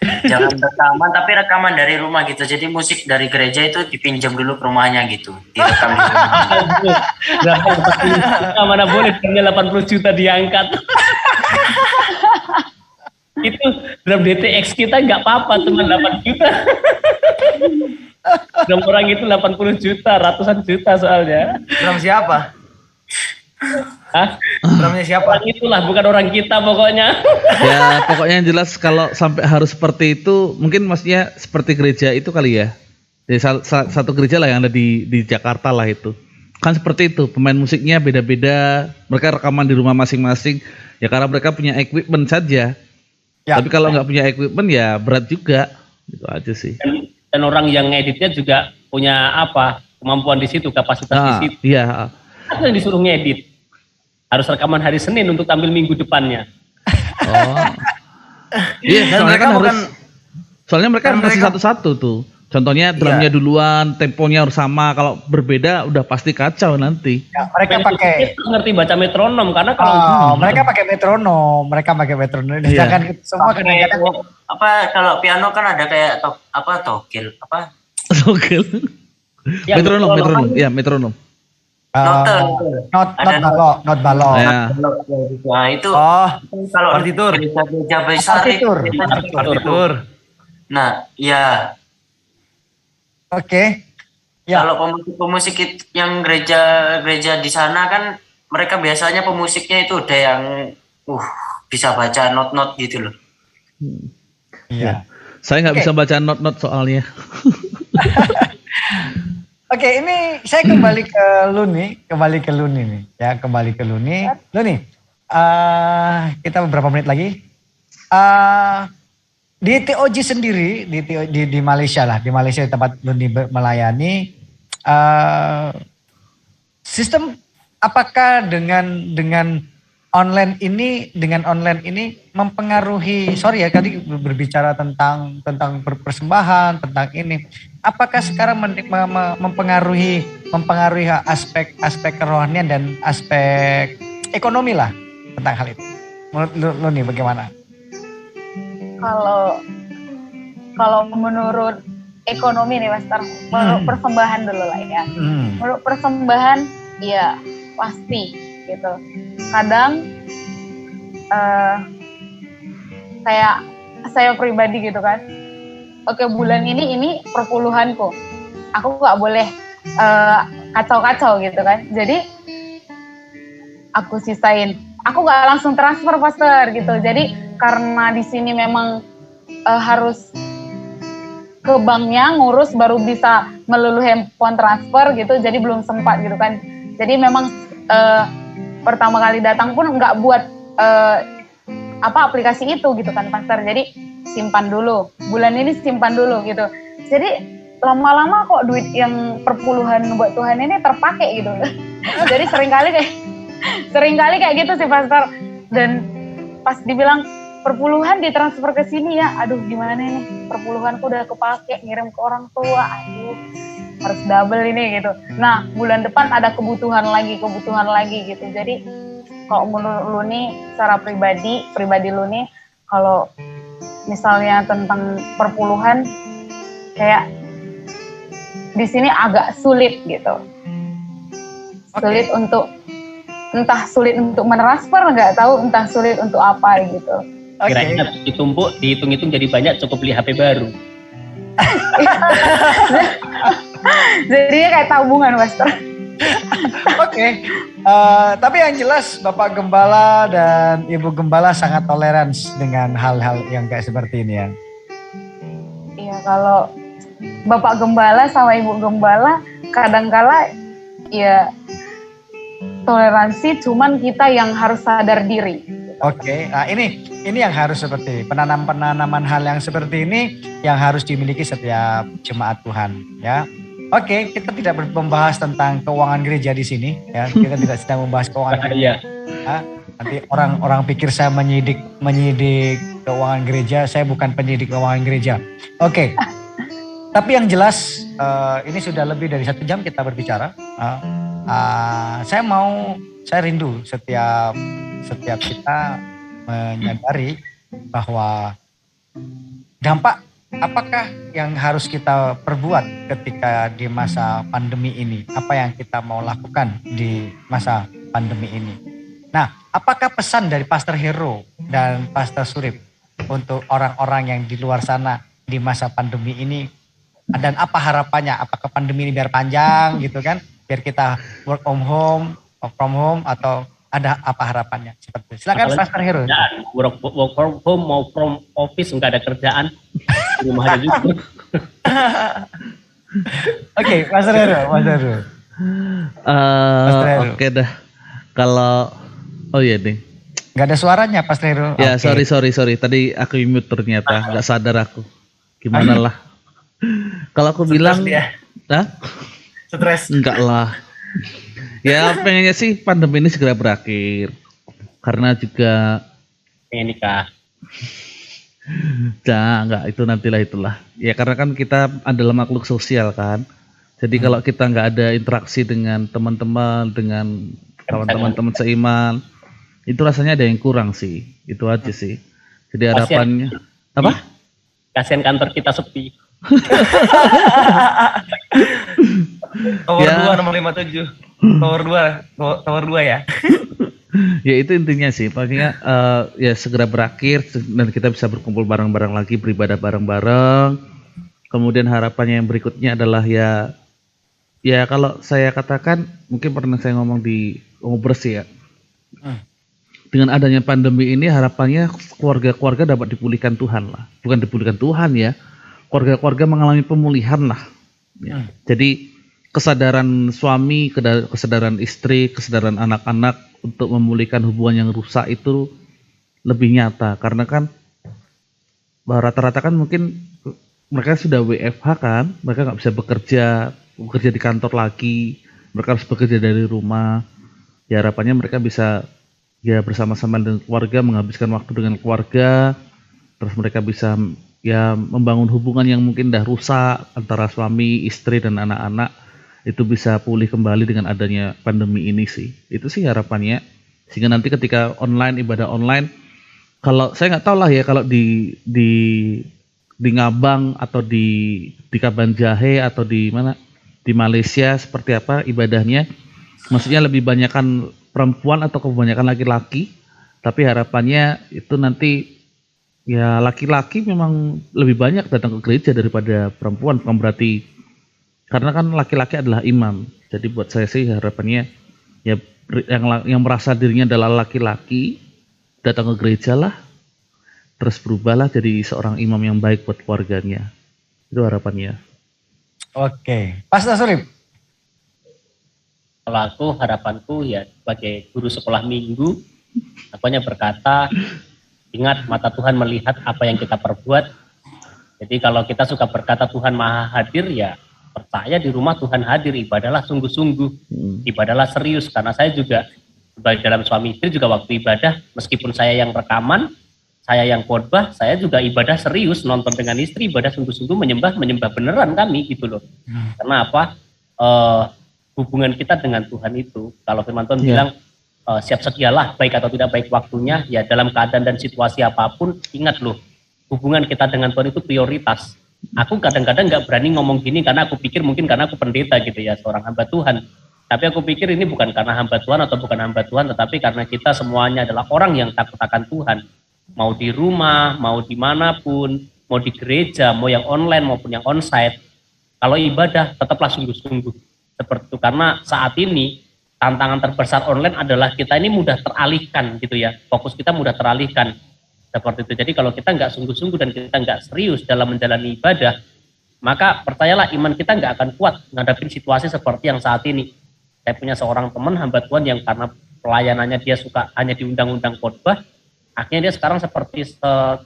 Jangan rekaman, tapi rekaman dari rumah gitu. Jadi musik dari gereja itu dipinjam dulu ke rumahnya gitu, direkam di rumah. Mana boleh punya 80 juta diangkat. Itu drum DTX kita nggak apa-apa, cuma 8 juta. Drum orang itu 80 juta, ratusan juta soalnya. Drum siapa? Hah? Drumnya siapa? Orang itulah, bukan orang kita pokoknya. Ya pokoknya yang jelas kalau sampai harus seperti itu, mungkin maksudnya seperti gereja itu kali ya. Jadi satu gereja lah yang ada di Jakarta lah itu. Kan seperti itu, pemain musiknya beda-beda, mereka rekaman di rumah masing-masing. Ya karena mereka punya equipment saja. Ya. Tapi kalau nggak punya equipment ya berat juga. Itu aja sih. Dan orang yang ngeditnya juga punya kemampuan di situ, kapasitas di situ. Iya. Ada yang disuruh ngedit. Harus rekaman hari Senin untuk tampil minggu depannya. Oh. Iya, soalnya mereka masih satu-satu tuh. Contohnya drumnya duluan, temponya harus sama. Kalau berbeda udah pasti kacau nanti. Ya, mereka pakai ngerti baca metronom karena kalau mereka pakai metronom. Iya. Jangan semua kadang-kadang kalau piano kan ada kayak togel Togel. Ya, metronom. Ya, metronom. Not balok. Ya. Nah, itu kalau partitur. gereja besar Partitur. Nah, ya. Oke. Ya. Kalau pemusik yang gereja di sana kan mereka biasanya pemusiknya itu udah yang bisa baca not-not gitu loh. Iya. Saya nggak Oke. bisa baca not soalnya. Oke, ini saya kembali ke Luni nih, ya kembali ke Luni. Luni, kita beberapa menit lagi. Di TOG sendiri, di Malaysia lah, di Malaysia di tempat Luni melayani, sistem apakah dengan online ini mempengaruhi, sorry ya tadi berbicara tentang persembahan, tentang ini. Apakah sekarang mempengaruhi aspek kerohanian dan aspek ekonomi lah tentang hal itu? Menurut lu nih bagaimana? Kalau menurut ekonomi nih Mas Tar, menurut persembahan dulu lah ya. Menurut persembahan ya pasti gitu. Kadang kayak saya pribadi gitu kan. Oke, bulan ini perpuluhanku. Aku nggak boleh kacau-kacau gitu kan. Jadi aku sisain. Aku nggak langsung transfer pastor gitu. Jadi karena di sini memang harus ke banknya ngurus baru bisa melalui handphone transfer gitu. Jadi belum sempat gitu kan. Jadi memang pertama kali datang pun nggak buat aplikasi itu gitu kan pastor. Jadi simpan dulu, bulan ini simpan dulu gitu. Jadi lama-lama kok duit yang perpuluhan buat Tuhan ini terpakai gitu. Jadi seringkali kayak gitu sih pastor. Dan pas dibilang perpuluhan ditransfer ke sini ya, aduh gimana nih, perpuluhanku udah kepake ngirim ke orang tua, aduh harus double ini gitu. Nah bulan depan ada kebutuhan lagi gitu. Jadi kalau menurut lu nih secara pribadi lu nih, kalau misalnya tentang perpuluhan kayak di sini agak sulit gitu. Sulit untuk sulit untuk mentransfer, nggak tahu entah sulit untuk apa gitu. Kira-kira ditumpuk, dihitung-hitung jadi banyak, cukup beli HP baru. Jadinya kayak tabungan, Master. Oke. Tapi yang jelas Bapak Gembala dan Ibu Gembala sangat toleransi dengan hal-hal yang kayak seperti ini ya. Iya, kalau Bapak Gembala sama Ibu Gembala kadangkala ya toleransi, cuman kita yang harus sadar diri. Oke, nah ini yang harus seperti penanaman hal yang seperti ini yang harus dimiliki setiap jemaat Tuhan, ya. Oke, kita tidak membahas tentang keuangan gereja di sini, ya. Kita tidak sedang membahas keuangan gereja. Ya. Nanti orang pikir saya menyidik keuangan gereja, saya bukan penyidik keuangan gereja. Oke. Tapi yang jelas ini sudah lebih dari 1 jam kita berbicara. Saya rindu setiap kita menyadari bahwa dampak apakah yang harus kita perbuat ketika di masa pandemi ini, apa yang kita mau lakukan di masa pandemi ini. Nah, apakah pesan dari Pastor Hero dan Pastor Surip untuk orang-orang yang di luar sana di masa pandemi ini, dan apa harapannya? Apakah pandemi ini biar panjang gitu kan, biar kita work from home atau ada apa harapannya? Seperti itu. Silakan Pastor Hero. Work from home mau from office nggak ada kerjaan, di rumah aja juga. Oke, Pastor Hero. Oke dah. Kalau nih. Nggak ada suaranya Pastor Hero. Ya, okay. sorry. Tadi aku mute ternyata, nggak sadar aku. Gimana lah? Kalau aku bilang, Stres? Enggak lah. Ya pengennya sih pandemi ini segera berakhir. Karena juga Pengen nikah. enggak, itu nantilah itulah. Ya karena kan kita adalah makhluk sosial kan. Jadi kalau kita nggak ada interaksi dengan teman-teman, dengan teman-teman seiman, itu rasanya ada yang kurang sih. Itu aja sih. Jadi harapannya apa? Kasihan kantor kita sepi. Tower 2 nomor 57. Tower 2 ya. Ya itu intinya sih, pastinya ya segera berakhir dan kita bisa berkumpul bareng-bareng lagi, beribadah bareng-bareng. Kemudian harapannya yang berikutnya adalah ya kalau saya katakan, mungkin pernah saya ngomong di Ngobres ya. dengan adanya pandemi ini harapannya keluarga-keluarga dapat dipulihkan Tuhan lah. Bukan dipulihkan Tuhan ya, keluarga-keluarga mengalami pemulihan lah. Ya. Jadi kesadaran suami, kesadaran istri, kesadaran anak-anak untuk memulihkan hubungan yang rusak itu lebih nyata. Karena kan rata-rata kan mungkin mereka sudah WFH kan, mereka nggak bisa bekerja di kantor lagi, mereka harus bekerja dari rumah. Ya harapannya mereka bisa ya bersama-sama dengan keluarga, menghabiskan waktu dengan keluarga, terus mereka bisa ya membangun hubungan yang mungkin dah rusak antara suami, istri, dan anak-anak, itu bisa pulih kembali dengan adanya pandemi ini sih. Itu sih harapannya, sehingga nanti ketika ibadah online, kalau saya nggak tahu lah ya, kalau di Ngabang atau di Kabanjahe atau di mana di Malaysia seperti apa ibadahnya, maksudnya lebih banyakkan perempuan atau kebanyakan laki-laki, tapi harapannya itu nanti ya laki-laki memang lebih banyak datang ke gereja daripada perempuan, bukan berarti, karena kan laki-laki adalah imam. Jadi buat saya sih harapannya ya yang merasa dirinya adalah laki-laki datang ke gereja lah, terus berubahlah jadi seorang imam yang baik buat keluarganya. Itu harapannya. Oke, Pastor Surip. Kalau aku, harapanku ya sebagai guru sekolah minggu, aku hanya berkata, ingat mata Tuhan melihat apa yang kita perbuat. Jadi kalau kita suka berkata Tuhan Maha Hadir, ya percaya di rumah Tuhan hadir, ibadahlah sungguh-sungguh, ibadahlah serius. Karena saya juga sebagai dalam suami istri juga waktu ibadah, meskipun saya yang rekaman, saya yang khotbah, saya juga ibadah serius, nonton dengan istri, ibadah sungguh-sungguh, menyembah beneran kami gitu loh. Karena apa? Hubungan kita dengan Tuhan itu, kalau firman Tuhan bilang siap sedialah baik atau tidak baik waktunya, ya dalam keadaan dan situasi apapun, ingat loh, hubungan kita dengan Tuhan itu prioritas. Aku kadang-kadang nggak berani ngomong gini karena aku pikir mungkin karena aku pendeta gitu ya, seorang hamba Tuhan. Tapi aku pikir ini bukan karena hamba Tuhan atau bukan hamba Tuhan, tetapi karena kita semuanya adalah orang yang takut akan Tuhan. Mau di rumah, mau dimanapun, mau di gereja, mau yang online maupun yang onsite. Kalau ibadah tetaplah sungguh-sungguh. Seperti itu, karena saat ini tantangan terbesar online adalah kita ini mudah teralihkan gitu ya, fokus kita mudah teralihkan seperti itu. Jadi kalau kita nggak sungguh-sungguh dan kita nggak serius dalam menjalani ibadah, maka percayalah iman kita nggak akan kuat ngadapin situasi seperti yang saat ini. Saya punya seorang teman hamba Tuhan yang karena pelayanannya dia suka hanya diundang-undang khotbah, akhirnya dia sekarang seperti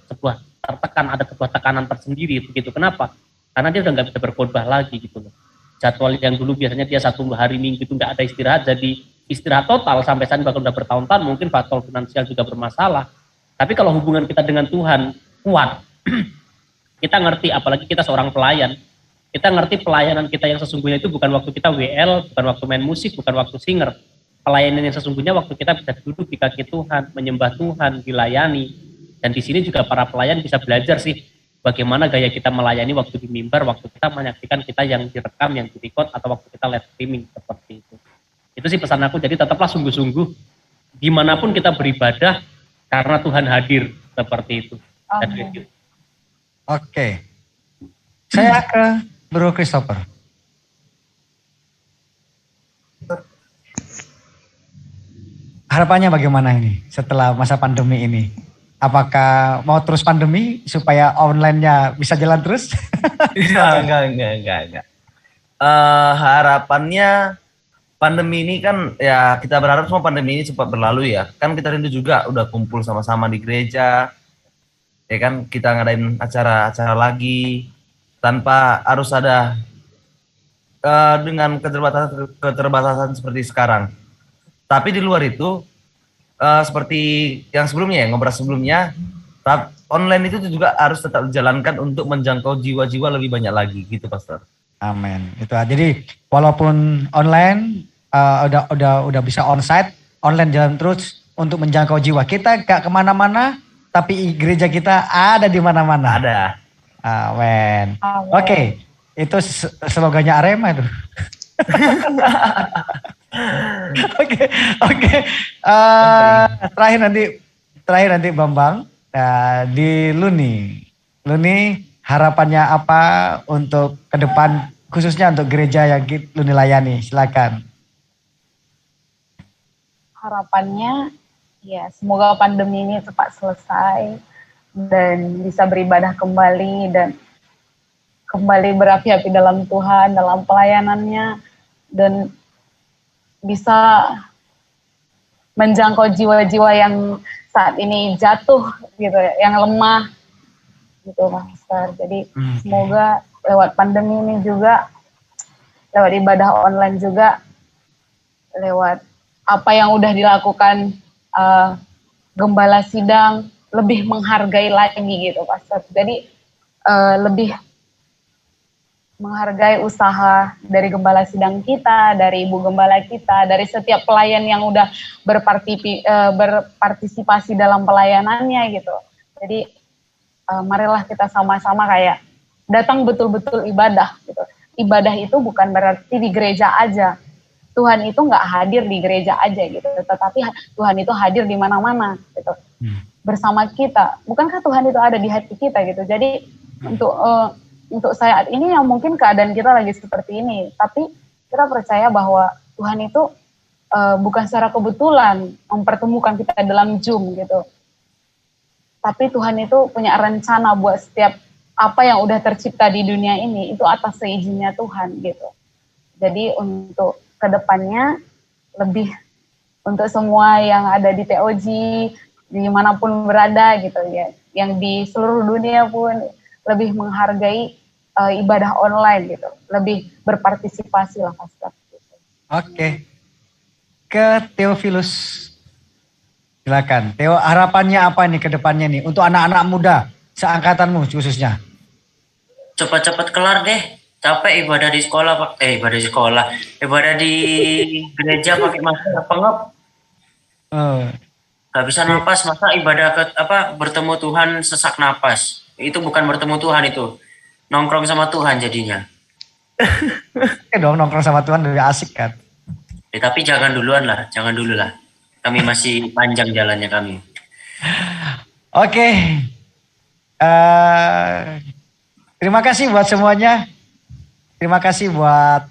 sebuah tertekan, ada sebuah tekanan tersendiri begitu. Kenapa? Karena dia udah nggak bisa berkhotbah lagi gitu loh. Jadwal yang dulu biasanya dia 1 hari minggu itu nggak ada istirahat, jadi istirahat total sampai saat bahkan udah bertahun-tahun, mungkin faktor finansial juga bermasalah. Tapi kalau hubungan kita dengan Tuhan kuat, kita ngerti, apalagi kita seorang pelayan, kita ngerti pelayanan kita yang sesungguhnya itu bukan waktu kita WL, bukan waktu main musik, bukan waktu singer. Pelayanan yang sesungguhnya waktu kita bisa duduk di kaki Tuhan, menyembah Tuhan, dilayani. Dan di sini juga para pelayan bisa belajar sih, bagaimana gaya kita melayani waktu di mimbar, waktu kita menyaksikan kita yang direkam, yang direkod, atau waktu kita live streaming, seperti itu. Itu sih pesan aku, jadi tetaplah sungguh-sungguh, dimanapun kita beribadah, karena Tuhan hadir, seperti itu. Oke. Saya ke Bro Christopher. Harapannya bagaimana ini setelah masa pandemi ini? Apakah mau terus pandemi supaya online-nya bisa jalan terus? Enggak. Harapannya pandemi ini kan ya kita berharap semua pandemi ini cepat berlalu ya. Kan kita rindu juga udah kumpul sama-sama di gereja. Ya kan kita ngadain acara-acara lagi tanpa harus ada dengan keterbatasan seperti sekarang. Tapi di luar itu seperti yang sebelumnya ya, ngobrol sebelumnya, online itu juga harus tetap dijalankan untuk menjangkau jiwa-jiwa lebih banyak lagi gitu, Pastor. Amin. Itu. Jadi walaupun online udah bisa onsite, online jalan terus untuk menjangkau jiwa. Kita gak kemana-mana, tapi gereja kita ada di mana-mana. Ada. Amin. Oke, itu slogannya Arema itu. Oke. Terakhir nanti Bambang, di Luni harapannya apa untuk ke depan, khususnya untuk gereja yang Luni layani? Silakan. Harapannya Ya, semoga pandemi ini cepat selesai dan bisa beribadah kembali dan kembali berapi-api dalam Tuhan, dalam pelayanannya, dan bisa menjangkau jiwa-jiwa yang saat ini jatuh gitu, yang lemah gitu, Pastor. Jadi semoga lewat pandemi ini juga, lewat ibadah online juga, lewat apa yang udah dilakukan gembala sidang, lebih menghargai lagi gitu, Pastor. Jadi lebih menghargai usaha dari gembala sidang kita, dari ibu gembala kita, dari setiap pelayan yang udah berpartisipasi dalam pelayanannya gitu. Jadi marilah kita sama-sama kayak datang betul-betul ibadah gitu. Ibadah itu bukan berarti di gereja aja. Tuhan itu nggak hadir di gereja aja gitu, tetapi Tuhan itu hadir di mana-mana gitu, bersama kita. Bukankah Tuhan itu ada di hati kita gitu? Jadi untuk saat ini yang mungkin keadaan kita lagi seperti ini, tapi kita percaya bahwa Tuhan itu bukan secara kebetulan mempertemukan kita dalam Zoom gitu, tapi Tuhan itu punya rencana buat setiap apa yang udah tercipta di dunia ini itu atas seizinnya Tuhan gitu. Jadi untuk kedepannya lebih untuk semua yang ada di TOG dimanapun berada gitu ya, yang di seluruh dunia pun lebih menghargai ibadah online gitu, lebih berpartisipasi lah Pastor. Gitu. Oke, ke Theophilus, silakan. Theo, harapannya apa nih ke depannya nih untuk anak-anak muda seangkatanmu khususnya? Cepat-cepat kelar deh. Capek ibadah di sekolah, ibadah di gereja pakai masker pengep. Gak bisa napas, masa ibadah bertemu Tuhan sesak napas. Itu bukan bertemu Tuhan, itu nongkrong sama Tuhan jadinya. Dong nongkrong sama Tuhan lebih asik kan. Tapi jangan dulu lah. Kami masih panjang jalannya kami. Oke. Terima kasih buat semuanya. Terima kasih buat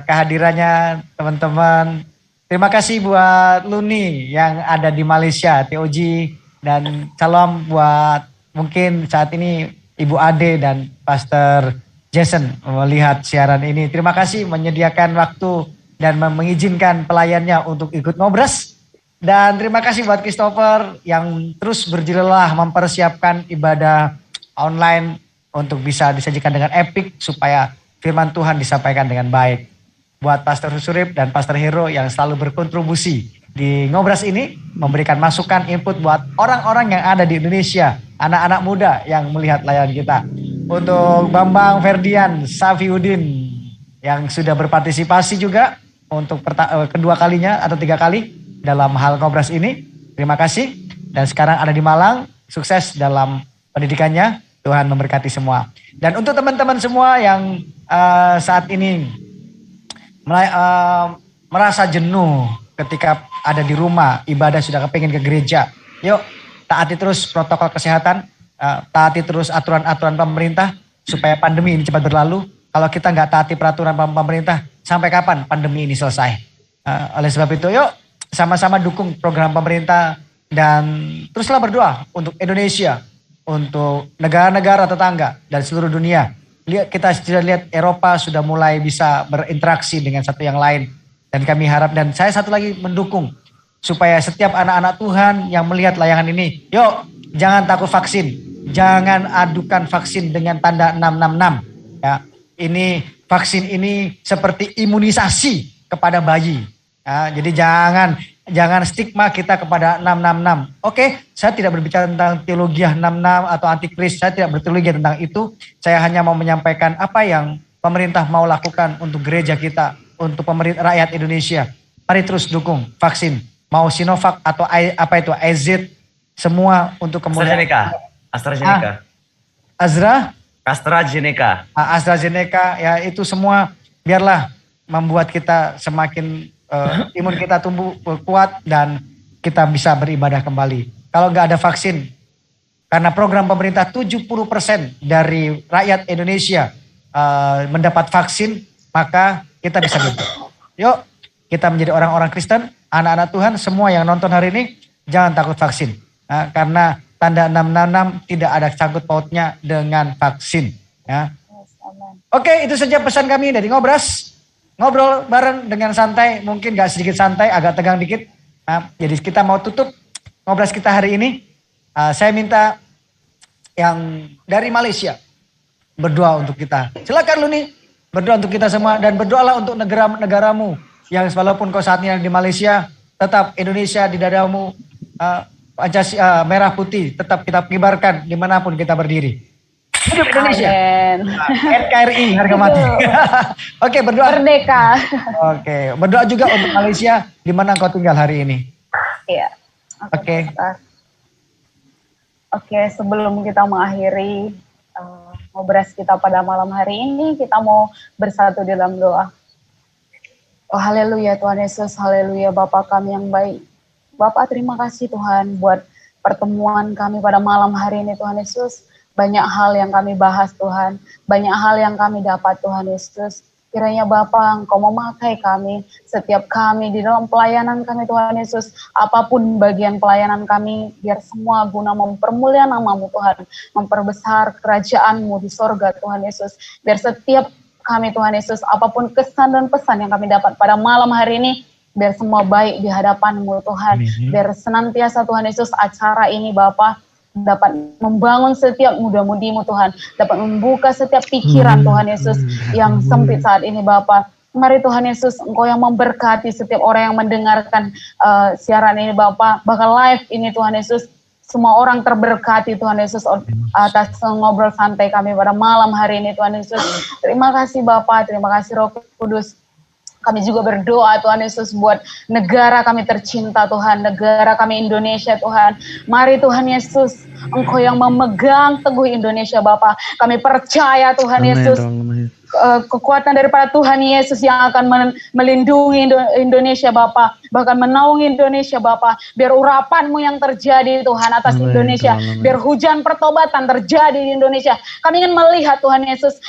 kehadirannya teman-teman. Terima kasih buat Luni yang ada di Malaysia, TOG, dan salam buat mungkin saat ini Ibu Ade dan Pastor Jason melihat siaran ini. Terima kasih menyediakan waktu dan mengizinkan pelayannya untuk ikut ngobras. Dan terima kasih buat Christopher yang terus berjelilah mempersiapkan ibadah online untuk bisa disajikan dengan epic supaya firman Tuhan disampaikan dengan baik. Buat Pastor Surip dan Pastor Hero yang selalu berkontribusi di ngobras ini, memberikan masukan, input buat orang-orang yang ada di Indonesia, anak-anak muda yang melihat layanan kita. Untuk Bambang Ferdian Safiuddin yang sudah berpartisipasi juga untuk kedua kalinya atau 3 kali dalam hal ngobras ini, terima kasih. Dan sekarang ada di Malang, sukses dalam pendidikannya, Tuhan memberkati semua. Dan untuk teman-teman semua yang saat ini merasa jenuh ketika ada di rumah, ibadah sudah kepengen ke gereja, yuk taati terus protokol kesehatan, taati terus aturan-aturan pemerintah supaya pandemi ini cepat berlalu. Kalau kita nggak taati peraturan pemerintah, sampai kapan pandemi ini selesai? Oleh sebab itu, yuk sama-sama dukung program pemerintah dan teruslah berdoa untuk Indonesia, untuk negara-negara tetangga dan seluruh dunia. Kita sudah lihat Eropa sudah mulai bisa berinteraksi dengan satu yang lain. Dan kami harap, dan saya satu lagi mendukung, supaya setiap anak-anak Tuhan yang melihat layangan ini, yuk jangan takut vaksin. Jangan adukan vaksin dengan tanda 666. Ya, ini vaksin ini seperti imunisasi kepada bayi. Ya, jadi jangan stigma kita kepada 666. Oke, saya tidak berbicara tentang teologi 66 atau antikris. Saya tidak berteologi tentang itu. Saya hanya mau menyampaikan apa yang pemerintah mau lakukan untuk gereja kita, untuk pemerintah rakyat Indonesia. Mari terus dukung vaksin. Mau Sinovac atau AZ, semua untuk kemudian AstraZeneca. AstraZeneca, ya itu semua biarlah membuat kita semakin imun kita tumbuh kuat dan kita bisa beribadah kembali. Kalau nggak ada vaksin, karena program pemerintah 70% dari rakyat Indonesia mendapat vaksin, maka kita bisa gitu. Yuk kita menjadi orang-orang Kristen, anak-anak Tuhan, semua yang nonton hari ini, jangan takut vaksin. Karena tanda 666 tidak ada sangkut pautnya dengan vaksin. Ya. Oke, itu saja pesan kami dari Ngobras. Ngobrol bareng dengan santai, mungkin gak sedikit santai, agak tegang dikit. Jadi kita mau tutup Ngobras kita hari ini. Saya minta yang dari Malaysia berdoa untuk kita. Silakan Luni, berdoa untuk kita semua dan berdoalah untuk negaramu yang walaupun kau saat ini di Malaysia, tetap Indonesia di dadamu, Pancasila merah putih tetap kita kibarkan dimanapun kita berdiri. Hidup Indonesia. NKRI harga mati. Oke, berdoa. Merdeka. Oke, berdoa juga untuk Malaysia di mana kau tinggal hari ini. Iya. Oke. Oke, sebelum kita mengakhiri ngobras kita pada malam hari ini, kita mau bersatu dalam doa. Oh haleluya Tuhan Yesus, haleluya Bapa kami yang baik. Bapak terima kasih Tuhan buat pertemuan kami pada malam hari ini Tuhan Yesus. Banyak hal yang kami bahas Tuhan, banyak hal yang kami dapat Tuhan Yesus. Kiranya Bapa Engkau memakai kami, setiap kami di dalam pelayanan kami Tuhan Yesus. Apapun bagian pelayanan kami, biar semua guna mempermuliakan nama-Mu Tuhan. Memperbesar kerajaan-Mu di sorga Tuhan Yesus. Biar setiap kami Tuhan Yesus, apapun kesan dan pesan yang kami dapat pada malam hari ini, biar semua baik di hadapan-Mu Tuhan. Biar senantiasa Tuhan Yesus acara ini Bapa dapat membangun setiap muda-mudimu Tuhan, dapat membuka setiap pikiran Tuhan Yesus yang sempit saat ini Bapa. Mari Tuhan Yesus Engkau yang memberkati setiap orang yang mendengarkan siaran ini Bapa, bahkan live ini Tuhan Yesus, semua orang terberkati Tuhan Yesus atas ngobrol santai kami pada malam hari ini Tuhan Yesus. Terima kasih Bapa, terima kasih Roh Kudus. Kami juga berdoa Tuhan Yesus buat negara kami tercinta Tuhan, negara kami Indonesia Tuhan. Mari Tuhan Yesus, Engkau yang memegang teguh Indonesia Bapa. Kami percaya Tuhan Yesus, kekuatan daripada Tuhan Yesus yang akan melindungi Indonesia Bapa, bahkan menaungi Indonesia Bapa. Biar urapan-Mu yang terjadi Tuhan atas Indonesia, biar hujan pertobatan terjadi di Indonesia. Kami ingin melihat Tuhan Yesus,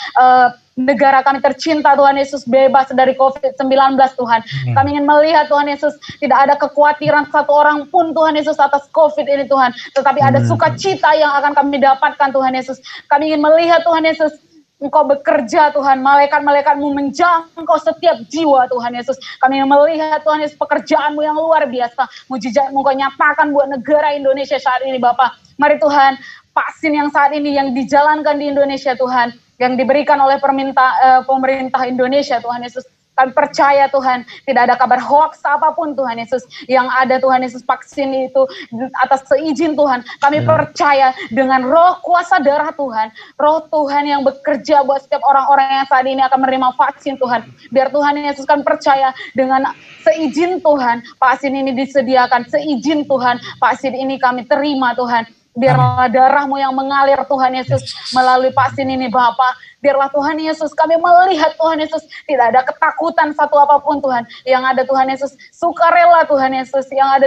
negara kami tercinta Tuhan Yesus bebas dari COVID-19 Tuhan. Kami ingin melihat Tuhan Yesus tidak ada kekhawatiran satu orang pun Tuhan Yesus atas COVID ini Tuhan. Tetapi ada sukacita yang akan kami dapatkan Tuhan Yesus. Kami ingin melihat Tuhan Yesus Engkau bekerja Tuhan, malaikat-malaikatmu menjangkau setiap jiwa Tuhan Yesus. Kami ingin melihat Tuhan Yesus pekerjaan-Mu yang luar biasa. Mujizat-Mu Engkau nyatakan buat negara Indonesia saat ini Bapak. Mari Tuhan, vaksin yang saat ini yang dijalankan di Indonesia Tuhan, yang diberikan oleh pemerintah Indonesia Tuhan Yesus. Kami percaya Tuhan, tidak ada kabar hoax apapun Tuhan Yesus. Yang ada Tuhan Yesus vaksin itu atas seizin Tuhan. Kami percaya dengan roh kuasa darah Tuhan. Roh Tuhan yang bekerja buat setiap orang-orang yang saat ini akan menerima vaksin Tuhan. Biar Tuhan Yesus kan percaya dengan seizin Tuhan. Vaksin ini disediakan, seizin Tuhan. Vaksin ini kami terima Tuhan. Biarlah darah-Mu yang mengalir Tuhan Yesus melalui vaksin ini Bapa. Biarlah Tuhan Yesus kami melihat Tuhan Yesus tidak ada ketakutan satu apapun Tuhan. Yang ada Tuhan Yesus sukarela Tuhan Yesus. Yang ada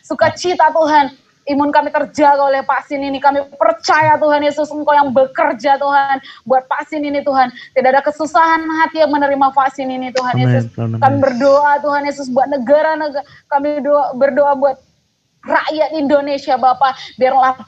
sukacita Tuhan. Imun kami terjaga oleh vaksin ini. Kami percaya Tuhan Yesus Engkau yang bekerja Tuhan buat vaksin ini Tuhan. Tidak ada kesusahan hati yang menerima vaksin ini Tuhan Yesus. Kami berdoa Tuhan Yesus buat negara-negara. Kami berdoa buat rakyat Indonesia Bapak, biarlah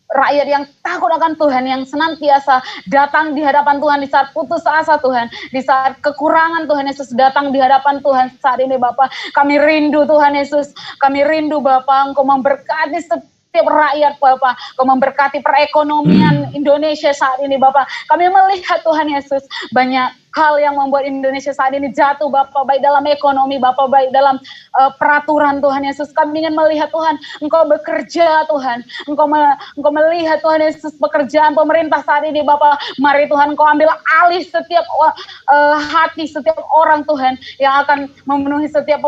rakyat yang takut akan Tuhan, yang senantiasa datang di hadapan Tuhan di saat putus asa Tuhan, di saat kekurangan Tuhan Yesus datang di hadapan Tuhan saat ini Bapak. Kami rindu Tuhan Yesus, kami rindu Bapak, Engkau memberkati setiap rakyat Bapak, Engkau memberkati perekonomian Indonesia saat ini Bapak. Kami melihat Tuhan Yesus banyak hal yang membuat Indonesia saat ini jatuh Bapak, baik dalam ekonomi Bapak, baik dalam peraturan Tuhan Yesus. Kami ingin melihat Tuhan, Engkau bekerja Tuhan, Engkau melihat Tuhan Yesus pekerjaan pemerintah saat ini Bapak. Mari Tuhan Engkau ambil alih setiap hati, setiap orang Tuhan yang akan memenuhi setiap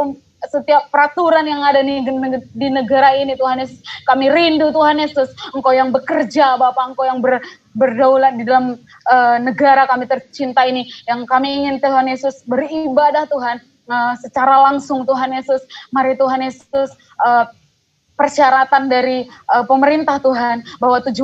peraturan yang ada di negara ini Tuhan Yesus. Kami rindu Tuhan Yesus, Engkau yang bekerja Bapak, Engkau yang berdaulat di dalam negara kami tercinta ini. Yang kami ingin Tuhan Yesus beribadah Tuhan secara langsung Tuhan Yesus. Mari Tuhan Yesus, persyaratan dari pemerintah Tuhan bahwa 70%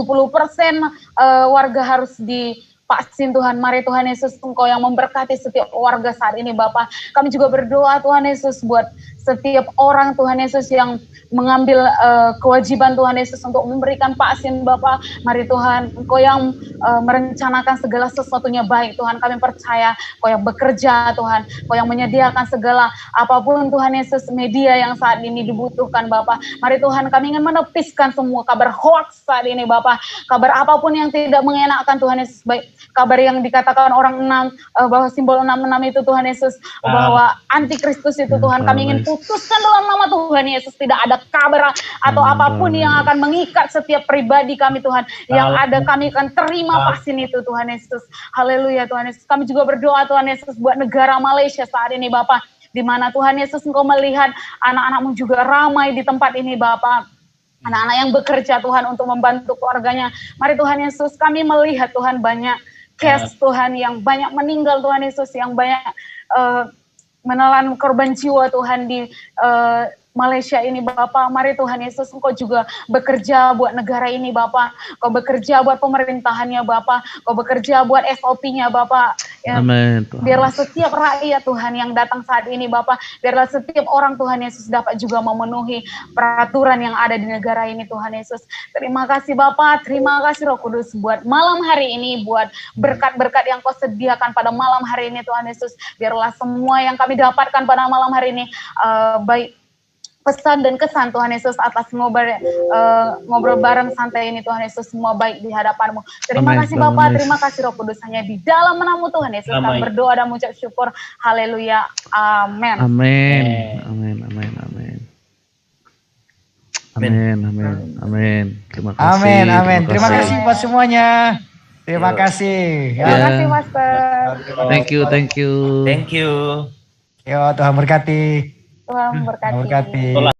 warga harus divaksin Tuhan. Mari Tuhan Yesus Engkau yang memberkati setiap warga saat ini Bapak. Kami juga berdoa Tuhan Yesus buat setiap orang Tuhan Yesus yang mengambil kewajiban Tuhan Yesus untuk memberikan vaksin Bapa. Mari Tuhan, Engkau yang merencanakan segala sesuatunya baik Tuhan. Kami percaya Engkau yang bekerja Tuhan, Engkau yang menyediakan segala apapun Tuhan Yesus, media yang saat ini dibutuhkan Bapa. Mari Tuhan, kami ingin menepiskan semua kabar hoax saat ini Bapa. Kabar apapun yang tidak mengenakan Tuhan Yesus, baik kabar yang dikatakan orang 6 bahwa simbol 66 itu Tuhan Yesus, bahwa antikristus itu Tuhan, kami ingin putuskan dalam nama Tuhan Yesus. Tidak ada kabar atau apapun yang akan mengikat setiap pribadi kami Tuhan. Yang ada kami akan terima vaksin itu Tuhan Yesus. Haleluya Tuhan Yesus. Kami juga berdoa Tuhan Yesus buat negara Malaysia saat ini Bapak, di mana Tuhan Yesus Engkau melihat anak-anakmu juga ramai di tempat ini Bapak. Anak-anak yang bekerja Tuhan untuk membantu keluarganya. Mari Tuhan Yesus, kami melihat Tuhan banyak case Tuhan yang banyak meninggal Tuhan Yesus, yang banyak menelan korban jiwa Tuhan di Malaysia ini Bapak. Mari Tuhan Yesus, Engkau juga bekerja buat negara ini Bapak. Engkau bekerja buat pemerintahannya Bapak. Engkau bekerja buat SOP-nya Bapak. Ya, Amin. biarlah setiap rakyat Tuhan yang datang saat ini Bapak, biarlah setiap orang Tuhan Yesus dapat juga memenuhi peraturan yang ada di negara ini Tuhan Yesus. Terima kasih Bapak, terima kasih Roh Kudus buat malam hari ini, buat berkat-berkat yang Kau sediakan pada malam hari ini Tuhan Yesus. Biarlah semua yang kami dapatkan pada malam hari ini, baik pesan dan kesan Tuhan Yesus atas ngobrol bareng santai ini Tuhan Yesus, semua baik di hadapan-Mu. Terima kasih Bapak, terima kasih Roh Kudus, hanya di dalam nama-Mu Tuhan Yesus kami berdoa dan mengucap syukur. Haleluya. Amin. Amin. Amin. Amin. Amin. Amin. Amin. Amin. Terima kasih. Amin, amin. Terima kasih buat semuanya. Terima kasih. Terima kasih Master. Thank you, thank you. Thank you. Yo, Tuhan berkati. Tuhan memberkati. Tuhan berkati.